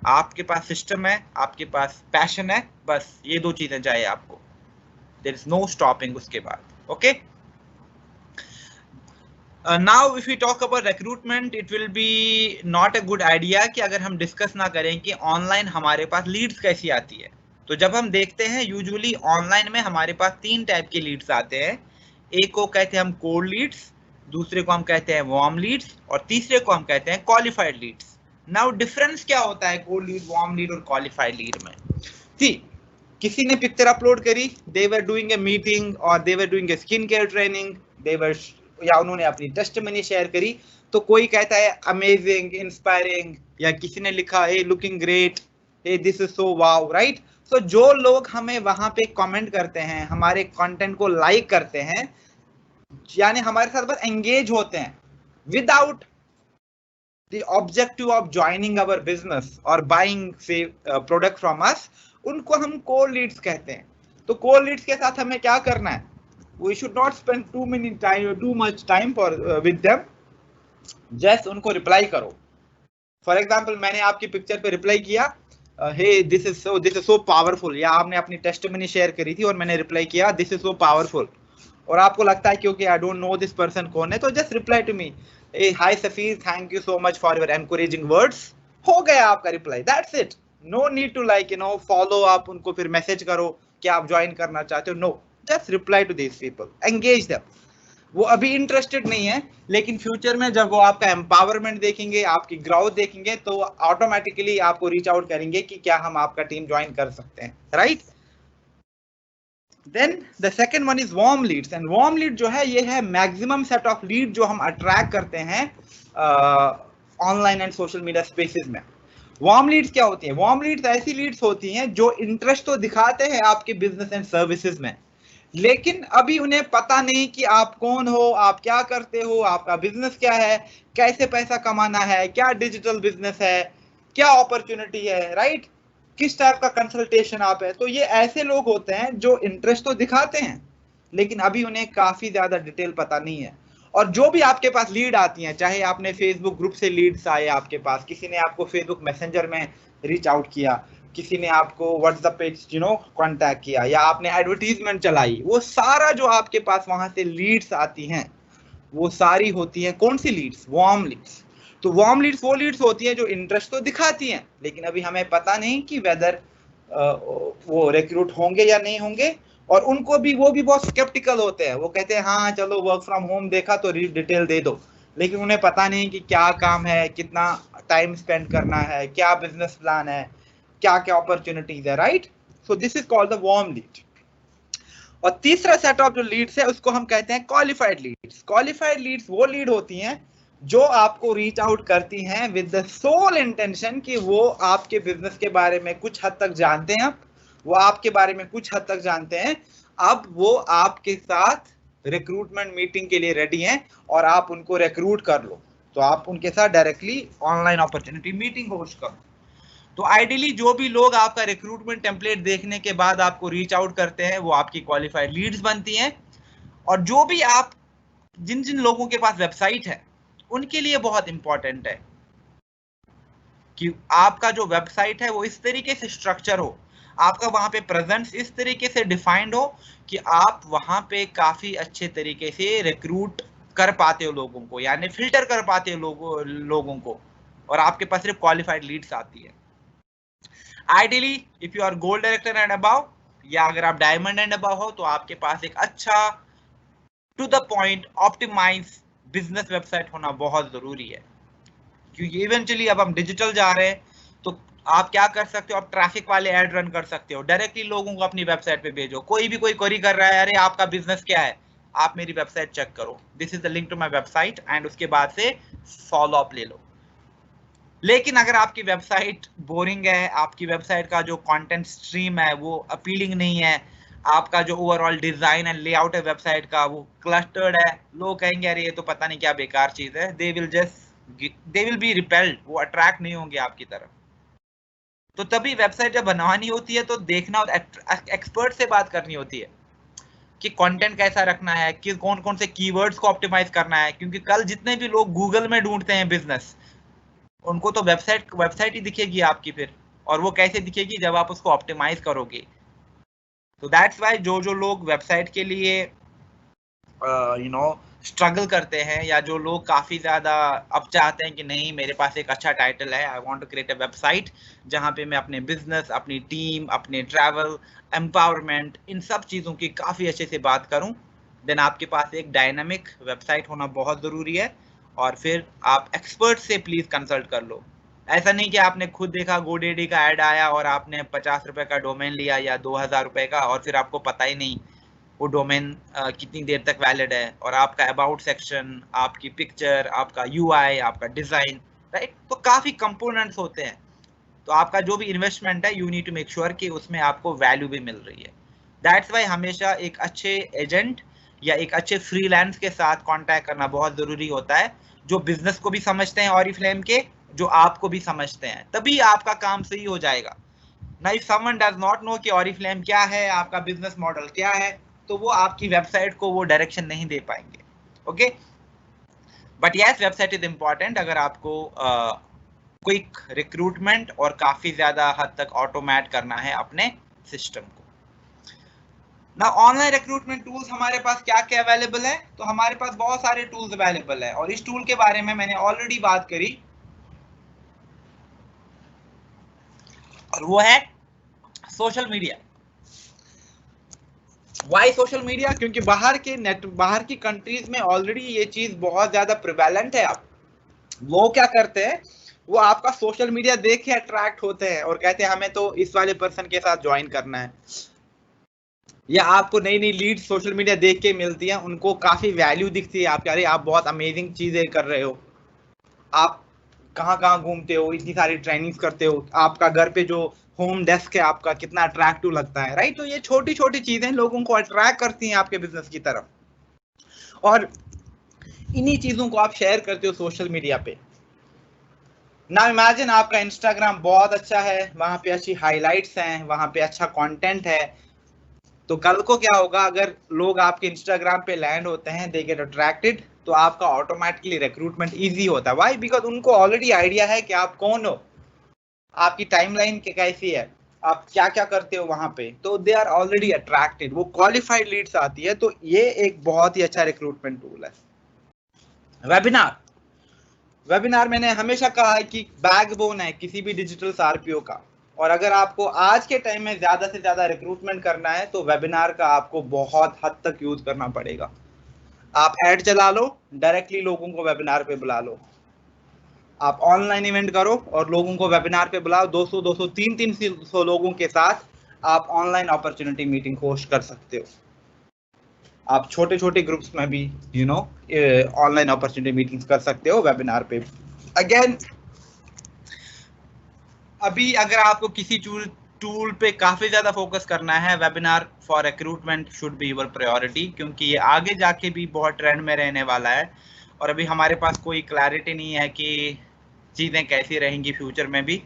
आपके पास सिस्टम है, आपके पास पैशन है, बस ये 2 चीजें चाहिए आपको, देयर इज नो स्टॉपिंग उसके बाद। Okay, now if we talk about recruitment, it will be not a good idea कि अगर हम डिस्कस ना करें कि ऑनलाइन हमारे पास लीड्स कैसी आती है। तो जब हम देखते हैं यूजुअली ऑनलाइन में हमारे पास 3 टाइप के लीड्स आते हैं। एक को कहते हैं हम कोल्ड लीड्स, दूसरे को हम कहते हैं वार्म लीड्स, और तीसरे को हम कहते हैं क्वालिफाइड लीड्स। नाउ डिफरेंस क्या होता है कोल्ड लीड, वार्म लीड और क्वालिफाइड लीड में? ठीक, किसी ने पिक्चर अपलोड करी, दे वर डूइंग ए मीटिंग और they were doing a skin care training, they were, या उन्होंने अपनी टेस्टिमनी शेयर करी, तो कोई कहता है अमेजिंग, इंस्पायरिंग, या किसी ने लिखा a looking great, a this is so wow, right. So जो लोग हमें वहां पे कमेंट करते हैं, हमारे कंटेंट को लाइक करते हैं, यानी हमारे साथ बस एंगेज होते हैं without the objective of joining our business और बाइंग से प्रोडक्ट फ्रॉम अस, उनको हम कोल्ड लीड्स कहते हैं। तो कोल्ड लीड्स के साथ हमें क्या करना है? We should not spend too much time with them. Just उनको रिप्लाई करो। फॉर एग्जाम्पल मैंने आपकी पिक्चर पे रिप्लाई किया, hey this is so powerful, या आपने अपनी टेस्टिमनी शेयर करी थी और मैंने रिप्लाई किया दिस इज सो पावरफुल, और आपको लगता है क्योंकि I don't know this person कौन है, तो just reply to me, hi Safeer, thank you so much for your encouraging words. हो गया आपका reply, that's it. No need to follow up, उनको फिर मैसेज करो कि आप ज्वाइन करना चाहते हो, no, just reply to these people, engage them. वो अभी इंटरेस्टेड नहीं है, लेकिन फ्यूचर में जब वो आपका एम्पावरमेंट देखेंगे, आपकी ग्रोथ देखेंगे, तो ऑटोमेटिकली आपको रीच आउट करेंगे कि क्या हम आपका टीम ज्वाइन कर सकते हैं, right. Then the second one is warm leads, and warm lead जो है, ये है मैक्सिमम सेट ऑफ लीड जो हम अट्रैक्ट करते हैं online and social media spaces में। वार्म लीड्स क्या होती हैं? वार्म लीड्स ऐसी लीड्स होती हैं जो इंटरेस्ट तो दिखाते हैं आपके बिजनेस एंड सर्विसेज में, लेकिन अभी उन्हें पता नहीं कि आप कौन हो, आप क्या करते हो, आपका बिजनेस क्या है, कैसे पैसा कमाना है, क्या डिजिटल बिजनेस है, क्या अपॉर्चुनिटी है, राइट, किस टाइप का कंसल्टेशन आप है। तो ये ऐसे लोग होते हैं जो इंटरेस्ट तो दिखाते हैं, लेकिन अभी उन्हें काफी ज्यादा डिटेल पता नहीं है। और जो भी आपके पास लीड आती हैं, चाहे आपने फेसबुक ग्रुप से लीड्स आए आपके पास, किसी ने आपको फेसबुक मैसेंजर में रीच आउट किया, किसी ने आपको व्हाट्सएप पे कांटेक्ट किया, या आपने एडवर्टीजमेंट चलाई, वो सारा जो आपके पास वहां से लीड्स आती हैं वो सारी होती हैं कौन सी लीड्स? Warm leads. तो वार्म लीड्स वो लीड्स होती हैं जो इंटरेस्ट तो दिखाती हैं, लेकिन अभी हमें पता नहीं कि वेदर वो रिक्रूट होंगे या नहीं होंगे। और उनको भी, वो भी बहुत स्केप्टिकल होते हैं, वो कहते हैं हाँ चलो वर्क फ्रॉम होम देखा तो डिटेल दे दो, लेकिन उन्हें पता नहीं कि क्या काम है, कितना टाइम स्पेंड करना है, क्या बिजनेस प्लान है, क्या क्या अपॉर्चुनिटीज है, right? So this is called the warm lead. और तीसरा सेट ऑफ जो लीड्स है उसको हम कहते हैं क्वालिफाइड लीड्स। क्वालिफाइड लीड्स वो लीड होती हैं जो आपको रीच आउट करती हैं विद द सोल इंटेंशन कि वो आपके बिजनेस के बारे में कुछ हद तक जानते हैं, वो आपके बारे में कुछ हद तक जानते हैं, अब वो आपके साथ रिक्रूटमेंट मीटिंग के लिए रेडी हैं और आप उनको रिक्रूट कर लो, तो आप उनके साथ directly online opportunity meeting host करो। तो आइडियली जो भी लोग आपका रिक्रूटमेंट टेम्पलेट देखने के बाद आपको रीच आउट करते हैं वो आपकी क्वालिफाइड लीड्स बनती हैं। और जो भी आप, जिन जिन लोगों के पास वेबसाइट है उनके लिए बहुत इंपॉर्टेंट है कि आपका जो वेबसाइट है वो इस तरीके से स्ट्रक्चर हो, आपका वहां पे प्रेजेंस इस तरीके से डिफाइंड हो कि आप वहां पे काफी अच्छे तरीके से रिक्रूट कर पाते हो लोगों को, यानी फिल्टर कर पाते हो लोगों को, और आपके पास सिर्फ क्वालिफाइड लीड्स आती है। Ideally if you are gold director and above, या अगर आप डायमंड एंड अबव हो तो आपके पास एक अच्छा to the point optimize business website होना बहुत जरूरी है, क्योंकि इवेंचुअली अब हम डिजिटल जा रहे हैं। तो आप क्या कर सकते हो, आप ट्रैफिक वाले ऐड रन कर सकते हो, डायरेक्टली लोगों को अपनी वेबसाइट पे भेजो। कोई भी कोई क्वेरी कर रहा है, अरे आपका बिजनेस क्या है, आप मेरी वेबसाइट चेक करो, this is the link to my website, and उसके बाद से फॉलो अप ले लो। लेकिन अगर आपकी वेबसाइट बोरिंग है, आपकी वेबसाइट का जो कंटेंट स्ट्रीम है वो अपीलिंग नहीं है, आपका जो ओवरऑल डिजाइन एंड लेआउट है वेबसाइट का वो क्लस्टर्ड है, लोग कहेंगे अरे ये तो पता नहीं क्या बेकार चीज है, दे विल बी रिपेल्ड, वो अट्रैक्ट नहीं होंगे आपकी तरफ। तो तभी वेबसाइट जब बनवानी होती है तो देखना, एक्सपर्ट से बात करनी होती है कि कंटेंट कैसा रखना है, कि कौन कौन से कीवर्ड्स को ऑप्टिमाइज करना है, क्योंकि कल जितने भी लोग गूगल में ढूंढते हैं बिजनेस, उनको तो वेबसाइट ही दिखेगी आपकी फिर, और वो कैसे दिखेगी जब आप उसको ऑप्टिमाइज करोगे। तो दैट्स वाई जो लोग वेबसाइट के लिए स्ट्रगल करते हैं, या जो लोग काफी ज्यादा अब चाहते हैं कि नहीं मेरे पास एक अच्छा टाइटल है, I want to create a website जहां पे मैं अपने बिजनेस, अपनी टीम, अपने ट्रैवल, एम्पावरमेंट, इन सब चीजों की काफी अच्छे से बात करूं, देन आपके पास एक डायनामिक वेबसाइट होना बहुत जरूरी है। और फिर आप एक्सपर्ट से प्लीज कंसल्ट कर लो। ऐसा नहीं कि आपने खुद देखा GoDaddy का ऐड आया और आपने 50 रुपए का डोमेन लिया या 2000 रुपए का, और फिर आपको पता ही नहीं वो डोमेन कितनी देर तक वैलिड है, और आपका अबाउट सेक्शन, आपकी पिक्चर, आपका UI, आपका डिजाइन, राइट? तो काफी कंपोनेंट्स होते हैं। तो आपका जो भी इन्वेस्टमेंट है, you need to make sure कि उसमें आपको वैल्यू भी मिल रही है। दैट्स वाई हमेशा एक अच्छे एजेंट या एक अच्छे फ्रीलांस के साथ कांटेक्ट करना बहुत जरूरी होता है, जो बिजनेस को भी समझते हैं ऑरिफ्लेम के, जो आपको भी समझते हैं, तभी आपका काम सही हो जाएगा। ना if someone does not know कि ऑरिफ्लेम क्या है, आपका बिजनेस मॉडल क्या है, तो वो आपकी वेबसाइट को वो डायरेक्शन नहीं दे पाएंगे। Okay, but yes, website is important अगर आपको क्विक रिक्रूटमेंट और काफी ज्यादा हद तक ऑटोमेट करना है अपने सिस्टम को। ना ऑनलाइन रिक्रूटमेंट टूल्स हमारे पास क्या क्या अवेलेबल है, तो हमारे पास बहुत सारे टूल्स अवेलेबल है, और इस टूल के बारे में मैंने ऑलरेडी बात करी, और वो है social media. Why social media? क्योंकि बाहर की कंट्रीज में ऑलरेडी ये चीज बहुत ज्यादा प्रिवेलेंट है। अब वो क्या करते हैं, वो आपका सोशल मीडिया देख के अट्रैक्ट होते हैं और कहते हैं हमें तो इस वाले पर्सन के साथ ज्वाइन करना है, या आपको नई नई लीड सोशल मीडिया देख के मिलती है, उनको काफी वैल्यू दिखती है आपके, अरे आप बहुत अमेजिंग चीजें कर रहे हो, आप कहाँ कहाँ घूमते हो, इतनी सारी ट्रेनिंग्स करते हो, आपका घर पे जो होम डेस्क है आपका कितना अट्रैक्टिव लगता है, राइट? तो ये छोटी छोटी चीजें लोगों को अट्रैक्ट करती हैं आपके बिजनेस की तरफ, और इन्हीं चीजों को आप शेयर करते हो सोशल मीडिया पे। ना इमेजिन आपका इंस्टाग्राम बहुत अच्छा है, वहां पे अच्छी हाइलाइट्स हैं, वहां पे अच्छा कंटेंट है, तो कल को क्या होगा, अगर लोग आपके इंस्टाग्राम पे लैंड होते हैं, दे गेट अट्रैक्टेड, तो आपका ऑटोमेटिकली रिक्रूटमेंट इजी होता है। व्हाई? बिकॉज उनको ऑलरेडी आइडिया है कि आप कौन हो, आपकी टाइमलाइन कैसी है, आप क्या क्या करते हो वहां पे, तो दे आर ऑलरेडी अट्रैक्टेड, वो क्वालिफाइड लीड्स आती है। तो ये एक बहुत ही अच्छा रिक्रूटमेंट टूल है। वेबिनार, वेबिनार मैंने हमेशा कहा है कि बैकबोन है किसी भी डिजिटल आरपीओ का, और अगर आपको आज के टाइम में ज्यादा से ज्यादा रिक्रूटमेंट करना है तो वेबिनार का आपको बहुत हद तक यूज करना पड़ेगा। आप ऐड चला लो, डायरेक्टली लोगों को वेबिनार पे बुला लो, आप ऑनलाइन इवेंट करो और लोगों को वेबिनार पे बुलाओ। 200 200 300 लोगों के साथ आप ऑनलाइन अपॉर्चुनिटी मीटिंग होस्ट कर सकते हो। आप छोटे छोटे ग्रुप्स में भी ऑनलाइन अपॉर्चुनिटी मीटिंग्स कर सकते हो वेबिनार पे। अगेन, अभी अगर आपको किसी टूल पे काफी ज्यादा फोकस करना है, webinar for recruitment should be your priority, क्योंकि ये आगे जाके भी बहुत ट्रेंड में रहने वाला है। और अभी हमारे पास कोई क्लैरिटी नहीं है कि चीजें कैसी रहेंगी फ्यूचर में भी।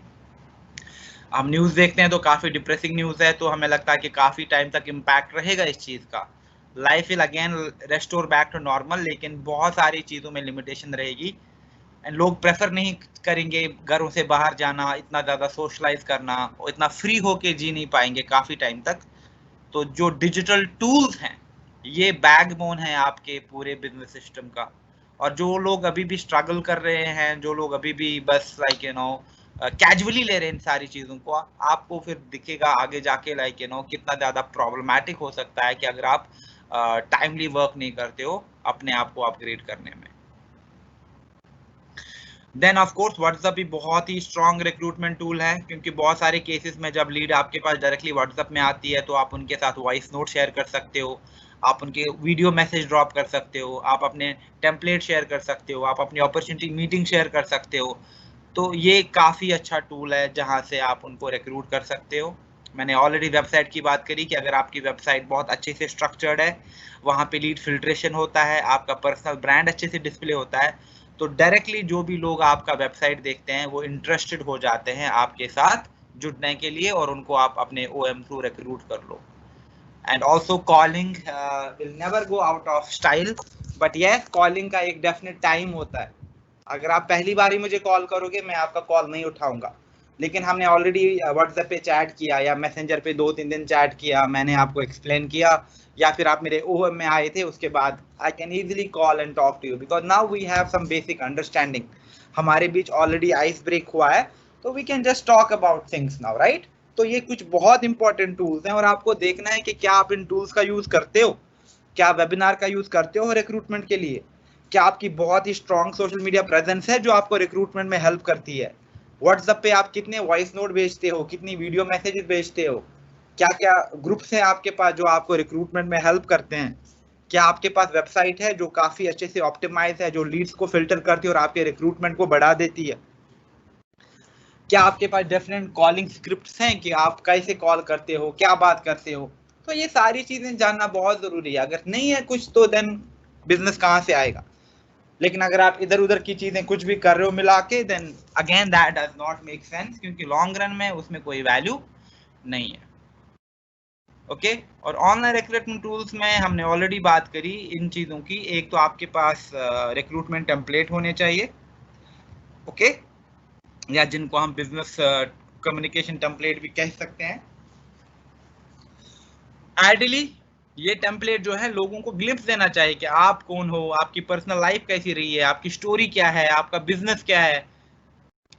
हम न्यूज़ देखते हैं तो काफ़ी डिप्रेसिंग न्यूज़ है, तो हमें लगता है कि काफ़ी टाइम तक इम्पैक्ट रहेगा इस चीज़ का। Life will again restore back to normal, लेकिन बहुत सारी चीज़ों में लिमिटेशन रहेगी एंड लोग प्रेफर नहीं करेंगे घरों से बाहर जाना, इतना ज़्यादा सोशलाइज करना, और इतना फ्री होके जी नहीं पाएंगे काफ़ी टाइम तक। तो जो डिजिटल टूल्स हैं ये बैकबोन है आपके पूरे बिजनेस सिस्टम का। और जो लोग अभी भी स्ट्रगल कर रहे हैं, जो लोग अभी भी बस कैजुअली ले रहे हैं इन सारी चीज़ों को, आपको फिर दिखेगा आगे जाके कितना ज़्यादा प्रॉब्लमैटिक हो सकता है कि अगर आप टाइमली वर्क नहीं करते हो अपने आप को अपग्रेड करने में। देन ऑफ कोर्स व्हाट्सएप भी बहुत ही स्ट्रॉन्ग रिक्रूटमेंट टूल है, क्योंकि बहुत सारे केसेस में जब लीड आपके पास डायरेक्टली व्हाट्सएप में आती है तो आप उनके साथ वॉइस नोट शेयर कर सकते हो, आप उनके वीडियो मैसेज ड्रॉप कर सकते हो, आप अपने टेम्पलेट शेयर कर सकते हो, आप अपनी अपॉर्चुनिटी मीटिंग शेयर कर सकते हो। तो ये काफ़ी अच्छा टूल है जहाँ से आप उनको रिक्रूट कर सकते हो। मैंने ऑलरेडी वेबसाइट की बात करी कि अगर आपकी वेबसाइट बहुत अच्छे से स्ट्रक्चर्ड है, वहाँ पे लीड फिल्ट्रेशन होता है, आपका पर्सनल ब्रांड अच्छे से डिस्प्ले होता है, तो डायरेक्टली जो भी लोग आपका वेबसाइट देखते हैं वो इंटरेस्टेड हो जाते हैं आपके साथ जुड़ने के लिए, और उनको आप अपने ओएम थ्रू रिक्रूट कर लो। And also calling will never go out of style, but yes calling का एक डेफिनेट टाइम होता है। अगर आप पहली बार ही मुझे कॉल करोगे मैं आपका कॉल नहीं उठाऊंगा, लेकिन हमने ऑलरेडी व्हाट्सएप पे चैट किया या मैसेंजर पे 2-3 दिन चैट किया, मैंने आपको एक्सप्लेन किया, या फिर आप मेरे ओएम में आए थे, उसके बाद I can easily call and talk to you because now we have some basic understanding, हमारे बीच ऑलरेडी आइस ब्रेक हुआ है, तो we can just talk about things now, right. तो ये कुछ बहुत इंपॉर्टेंट टूल्स हैं और आपको देखना है कि क्या आप इन टूल्स का यूज करते हो, क्या वेबिनार का यूज करते हो रिक्रूटमेंट के लिए, क्या आपकी बहुत ही स्ट्रॉन्ग सोशल मीडिया प्रेजेंस है जो आपको रिक्रूटमेंट में हेल्प करती है, व्हाट्सएप पे आप कितने वॉइस नोट भेजते हो, कितनी वीडियो मैसेजेस भेजते हो, क्या क्या ग्रुप्स हैं आपके पास जो आपको रिक्रूटमेंट में हेल्प करते हैं, क्या आपके पास वेबसाइट है जो काफी अच्छे से ऑप्टिमाइज है, जो लीड्स को फिल्टर करती है और आपके रिक्रूटमेंट को बढ़ा देती है, क्या आपके पास डिफरेंट कॉलिंग स्क्रिप्ट्स हैं कि आप कैसे कॉल करते हो, क्या बात करते हो। तो ये सारी चीजें जानना बहुत जरूरी है। अगर नहीं है कुछ तो देन बिजनेस कहाँ से आएगा। लेकिन अगर आप इधर उधर की चीजें कुछ भी कर रहे हो मिला के, then again that does not make sense, क्योंकि लॉन्ग रन में उसमें कोई वैल्यू नहीं है। ओके और ऑनलाइन रिक्रूटमेंट टूल्स में हमने ऑलरेडी बात करी इन चीजों की। एक तो आपके पास रिक्रूटमेंट टेम्पलेट होने चाहिए, ओके या जिनको हम बिजनेस कम्युनिकेशन टेम्पलेट भी कह सकते हैं। आइडियली ये टेम्पलेट जो है लोगों को ग्लिम्स देना चाहिए कि आप कौन हो, आपकी पर्सनल लाइफ कैसी रही है, आपकी स्टोरी क्या है, आपका बिजनेस क्या है।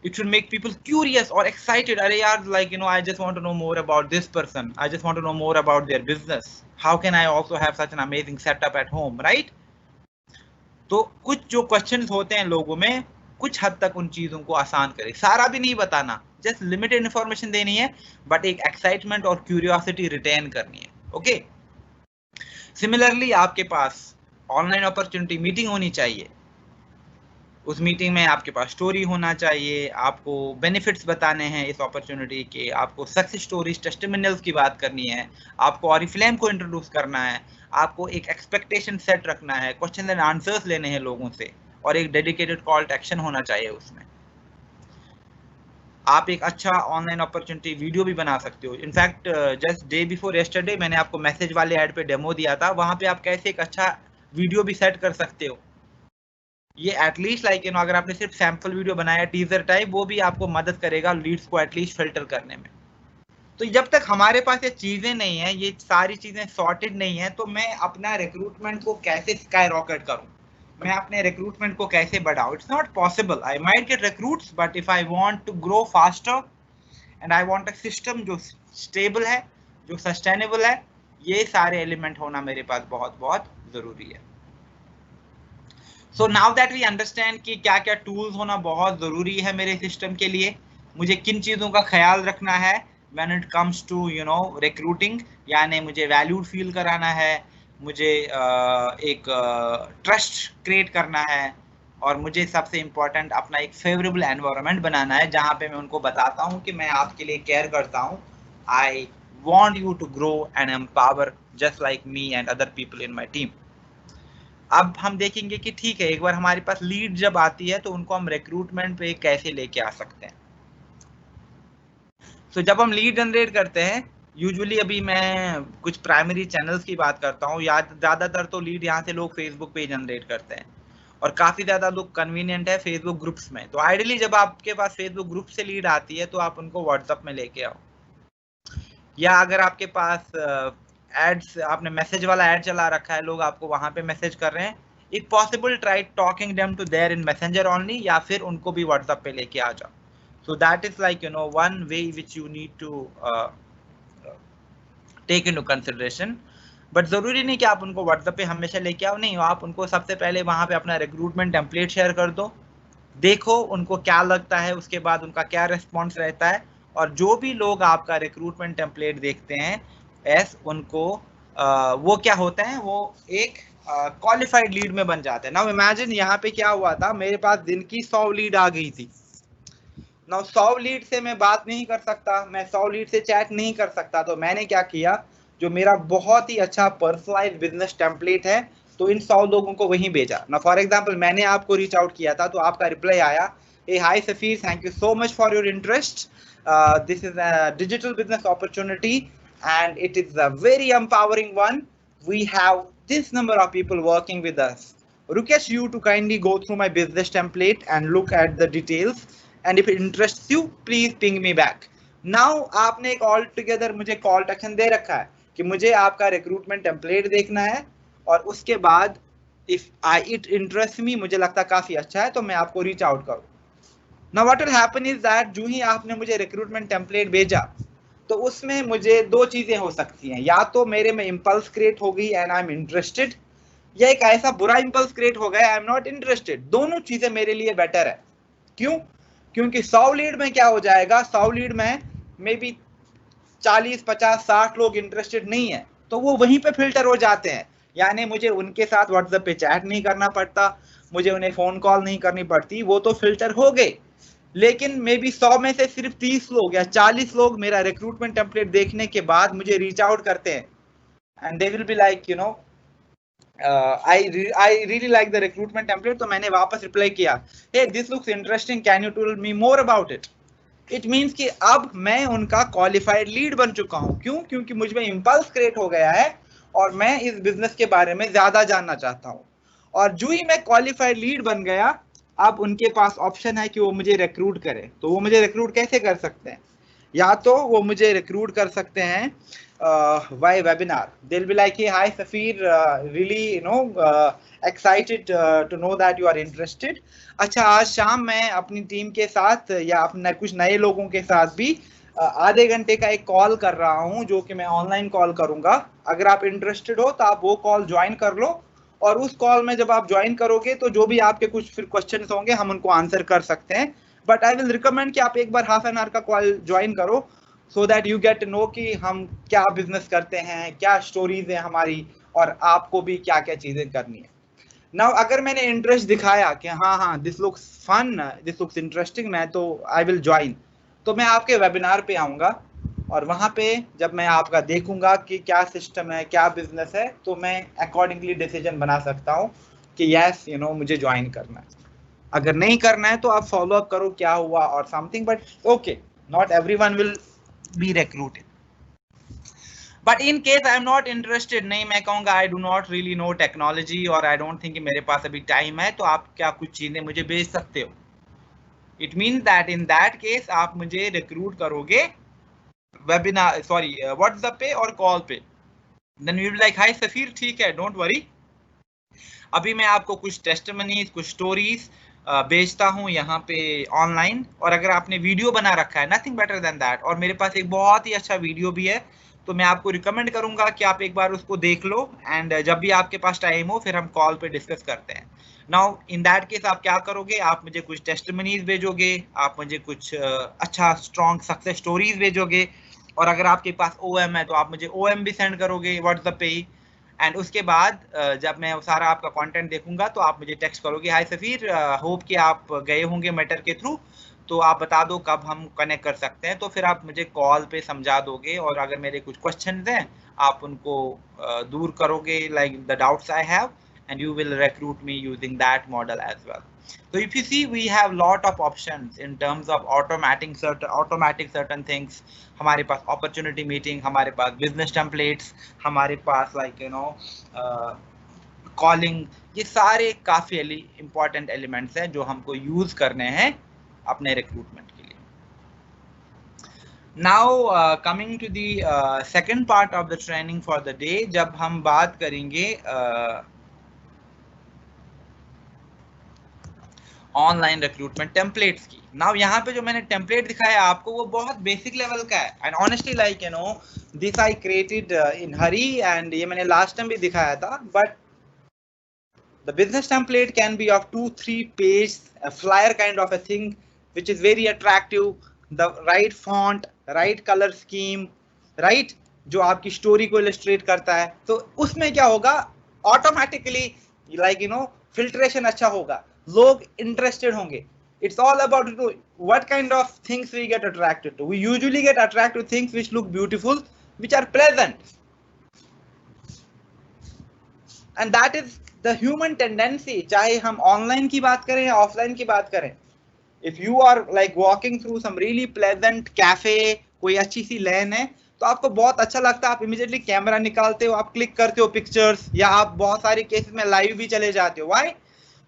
It should make people curious or excited. अरे यार I just want to know more about this person. I just want to know more about their business. How can I also have such an amazing setup at home, right? तो कुछ जो questions होते हैं लोगों में, कुछ हद तक उन चीजों को आसान करे। सारा भी नहीं बताना, जस्ट लिमिटेड इंफॉर्मेशन देनी है, बट एक एक्साइटमेंट और क्यूरियोसिटी रिटेन करनी है। ओके सिमिलरली आपके पास ऑनलाइन अपॉर्चुनिटी मीटिंग होनी चाहिए। उस मीटिंग में आपके पास स्टोरी होना चाहिए, आपको बेनिफिट्स बताने हैं इस अपॉर्चुनिटी के, आपको सक्सेस स्टोरीज टेस्टिमोनियल्स की बात करनी है, आपको ऑरिफ्लेम को इंट्रोड्यूस करना है, आपको एक एक्सपेक्टेशन सेट रखना है, क्वेश्चन एंड आंसर्स लेने हैं लोगों से, और एक डेडिकेटेड कॉल टू एक्शन होना चाहिए उसमें। आप एक अच्छा ऑनलाइन अपॉर्चुनिटी वीडियो भी बना सकते हो। In fact just day before yesterday मैंने आपको मैसेज वाले ऐड पे डेमो दिया था, वहां पे आप कैसे एक अच्छा वीडियो भी सेट कर सकते हो ये एटलीस्ट लाइक यू नो अगर आपने सिर्फ सैंपल वीडियो बनाया टीजर टाइप, वो भी आपको मदद करेगा लीड्स को एटलीस्ट फिल्टर करने में। तो जब तक हमारे पास ये चीजें नहीं है, ये सारी चीजें सॉर्टेड नहीं है, तो मैं अपना रिक्रूटमेंट को कैसे स्काई रॉकेट करूं, मैं अपने रिक्रूटमेंट को कैसे बढ़ाऊं? It's not possible. I might get recruits, but if I want to grow faster and I want a system जो स्टेबल है, जो सस्टेनेबल है, ये सारे एलिमेंट होना मेरे पास बहुत बहुत जरूरी है। So now that we understand कि क्या क्या टूल्स होना बहुत जरूरी है मेरे सिस्टम के लिए, मुझे किन चीजों का ख्याल रखना है when it comes to you know recruiting, यानी मुझे वैल्यूड फील कराना है, मुझे एक ट्रस्ट क्रिएट करना है, और मुझे सबसे इम्पोर्टेंट अपना एक फेवरेबल एनवायरनमेंट बनाना है जहाँ पे मैं उनको बताता हूँ कि मैं आपके लिए केयर करता हूँ, I want you to grow and empower just like me and other people in my team. अब हम देखेंगे कि ठीक है, एक बार हमारे पास लीड जब आती है तो उनको हम रिक्रूटमेंट पे कैसे लेके आ सकते हैं। तो जब हम लीड जनरेट करते हैं, यूजुअली अभी मैं कुछ प्राइमरी चैनल्स की बात करता हूँ, या ज्यादातर तो लीड यहाँ से लोग फेसबुक पे जनरेट करते हैं, और काफी ज्यादा लोग कन्वीनियंट है फेसबुक ग्रुप्स में। तो आइडियली जब आपके पास फेसबुक ग्रुप से लीड आती है तो आप उनको व्हाट्सएप में लेके आओ, या अगर आपके पास एड्स, आपने मैसेज वाला ऐड चला रखा है, लोग आपको वहां पे मैसेज कर रहे हैं, if possible try talking them to their in messenger only, या फिर उनको भी व्हाट्सएप पे लेके आ जाओ। So that is like you know one way which you need to take into consideration. But जरूरी नहीं कि आप उनको व्हाट्सएप पे हमेशा लेके आओ, नहीं, आप उनको सबसे पहले वहां पे अपना रिक्रूटमेंट टेम्पलेट शेयर कर दो, देखो उनको क्या लगता है, उसके बाद उनका क्या रिस्पॉन्स रहता है, और जो भी लोग आपका रिक्रूटमेंट टेम्पलेट देखते हैं उनको वो क्या होता है, वो एक क्वालिफाइड लीड में बन जाते हैं। नाउ इमेजिन यहाँ पे क्या हुआ था, मेरे पास दिन की 100 लीड आ गई थी। नाउ 100 लीड से मैं बात नहीं कर सकता, मैं 100 लीड से चैट नहीं कर सकता, तो मैंने क्या किया, जो मेरा बहुत ही अच्छा पर्सनलाइज्ड बिजनेस टेम्पलेट है, तो इन 100 लोगों को वहीं भेजा ना। फॉर एग्जांपल मैंने आपको रीच आउट किया था, तो आपका रिप्लाई आया, a hi Safeer, thank you so much for your interest, this is a digital business opportunity and it is a very empowering one, we have this number of people working with us. Request you to kindly go through my business template and look at the details, and if it interests you, please ping me back. Now आपने एक all together मुझे call to action दे रखा है कि मुझे आपका recruitment template देखना है, और उसके बाद इफ इट इंटरेस्ट मी, मुझे लगता काफी अच्छा है, तो मैं आपको रीच आउट करूँ। Now what will happen is that जो ही आपने मुझे रिक्रूटमेंट टेम्पलेट भेजा, तो उसमें मुझे दो चीजें हो सकती हैं, या तो मेरे में इंपल्स क्रिएट हो गई एंड आई एम इंटरेस्टेड, या एक ऐसा बुरा इंपल्स क्रिएट हो गया आई एम नॉट इंटरेस्टेड। दोनों चीजें मेरे लिए बेटर है। क्यों? क्योंकि 100 लीड में क्या हो जाएगा, 100 लीड में मे बी 40, 50, 60 लोग इंटरेस्टेड नहीं है, तो वो वहीं पे फिल्टर हो जाते हैं, यानी मुझे उनके साथ व्हाट्सएप पे चैट नहीं करना पड़ता, मुझे उन्हें फोन कॉल नहीं करनी पड़ती, वो तो फिल्टर हो गए। लेकिन मे बी 100 में से सिर्फ 30 लोग या 40 लोग मेरा रिक्रूटमेंट टेम्पलेट देखने के बाद मुझे रीच आउट करते हैं, and they will be like you know I really like the recruitment template. तो मैंने वापस रिप्लाई किया, hey this looks interesting, can you tell me more about it. It means कि अब मैं उनका क्वालिफाइड लीड बन चुका हूं। क्यों? क्योंकि मुझ में इंपल्स क्रिएट हो गया है और मैं इस बिजनेस के बारे में ज्यादा जानना चाहता हूं, और जो ही मैं क्वालिफाइड लीड बन गया, अब उनके पास ऑप्शन है कि वो मुझे रिक्रूट करें। तो वो मुझे रिक्रूट कैसे कर सकते हैं? या तो वो मुझे रिक्रूट कर सकते हैं via webinar. They will be like, hi Safeer, really you know excited to know that you are interested. अच्छा, आज शाम मैं अपनी टीम के साथ या अपने कुछ नए लोगों के साथ भी आधे घंटे का एक कॉल कर रहा हूं, जो कि मैं ऑनलाइन कॉल करूंगा। अगर आप इंटरेस्टेड हो तो आप वो कॉल ज्वाइन कर लो, और उस कॉल में जब आप ज्वाइन करोगे तो जो भी आपके कुछ फिर क्वेश्चंस होंगे हम उनको आंसर कर सकते हैं। बट आई विल रिकमेंड कि आप एक बार हाफ एन आवर का कॉल ज्वाइन करो, so that you get know कि हम क्या बिजनेस करते हैं, क्या स्टोरीज है हमारी, और आपको भी क्या क्या चीजें करनी है। नाउ अगर मैंने इंटरेस्ट दिखाया कि हाँ this looks fun, this looks interesting, मैं तो आई विल ज्वाइन, तो मैं आपके वेबिनार पे आऊँगा, और वहाँ पे जब मैं आपका देखूंगा कि क्या सिस्टम है, क्या बिजनेस है, तो मैं अकॉर्डिंगली डिसीजन बना सकता हूँ कि यस यू नो मुझे ज्वाइन करना है। अगर नहीं करना है तो आप फॉलो अप करो क्या हुआ और something, but okay, not everyone will be recruited. But in case I am not interested, नहीं मैं कहूँगा I do not really know technology और आई डोंट थिंक मेरे पास अभी टाइम है, तो आप क्या कुछ चीजें मुझे भेज सकते हो। It means that in that case आप मुझे रिक्रूट करोगे वेबिनार, सॉरी व्हाट्सएप पे और कॉल पे। Then we will like hi Safeer, ठीक है डोंट वरी, अभी मैं आपको कुछ टेस्टिमनीज, कुछ स्टोरीज भेजता हूँ यहाँ पे ऑनलाइन, और अगर आपने वीडियो बना रखा है नथिंग बेटर देन दैट, और मेरे पास एक बहुत ही अच्छा वीडियो भी है, तो मैं आपको रिकमेंड करूंगा कि आप एक बार उसको देख लो, एंड जब भी आपके पास टाइम हो फिर हम कॉल पे डिस्कस करते हैं। नाउ इन दैट केस आप क्या करोगे, आप मुझे कुछ टेस्टिमनीज भेजोगे, आप मुझे कुछ अच्छा स्ट्रॉन्ग सक्सेस स्टोरीज भेजोगे, और अगर आपके पास OM है तो आप मुझे OM भी सेंड करोगे व्हाट्सएप पे ही। एंड उसके बाद जब मैं सारा आपका कंटेंट देखूंगा तो आप मुझे टेक्स्ट करोगे, हाय सफीर, होप कि आप गए होंगे मैटर के थ्रू, तो आप बता दो कब हम कनेक्ट कर सकते हैं, तो फिर आप मुझे कॉल पे समझा दोगे, और अगर मेरे कुछ क्वेश्चंस हैं आप उनको दूर करोगे, like the doubts I have, and you will recruit me using that model as well. So if you see, we have lot of options in terms of automating certain things. हमारे पास opportunity meeting, हमारे पास business templates, हमारे पास like you know calling, ये सारे काफी important elements हैं जो हमको use करने हैं अपने recruitment के लिए। Now coming to the second part of the training for the day, जब हम बात करेंगे ऑनलाइन रिक्रूटमेंट टेम्पलेट्स की। नाउ यहाँ पे जो मैंने टेम्पलेट दिखाया आपको वो बहुत बेसिक लेवल का है, and honestly like you no this I created in Hari, and ये मैंने लास्ट टाइम भी दिखाया था, but the business template can be of 2-3 page flyer kind of a thing which is very attractive, the right font, right colour scheme, right, जो आपकी story को illustrate करता है, तो उसमें क्या होगा automatically like you no filtration अच्छा होगा, लोग इंटरेस्टेड होंगे। It's all about what kind of things we get attracted to. We usually get attracted to things which look beautiful, which are pleasant, and that is the human tendency. चाहे हम online की बात करें या offline की बात करें, if you are like walking through some really pleasant cafe, कोई अच्छी सी लेन है, तो आपको बहुत अच्छा लगता है, आप इमीडिएटली कैमरा निकालते हो, आप क्लिक करते हो पिक्चर्स, या आप बहुत सारे केसेस में लाइव भी चले जाते हो। Why?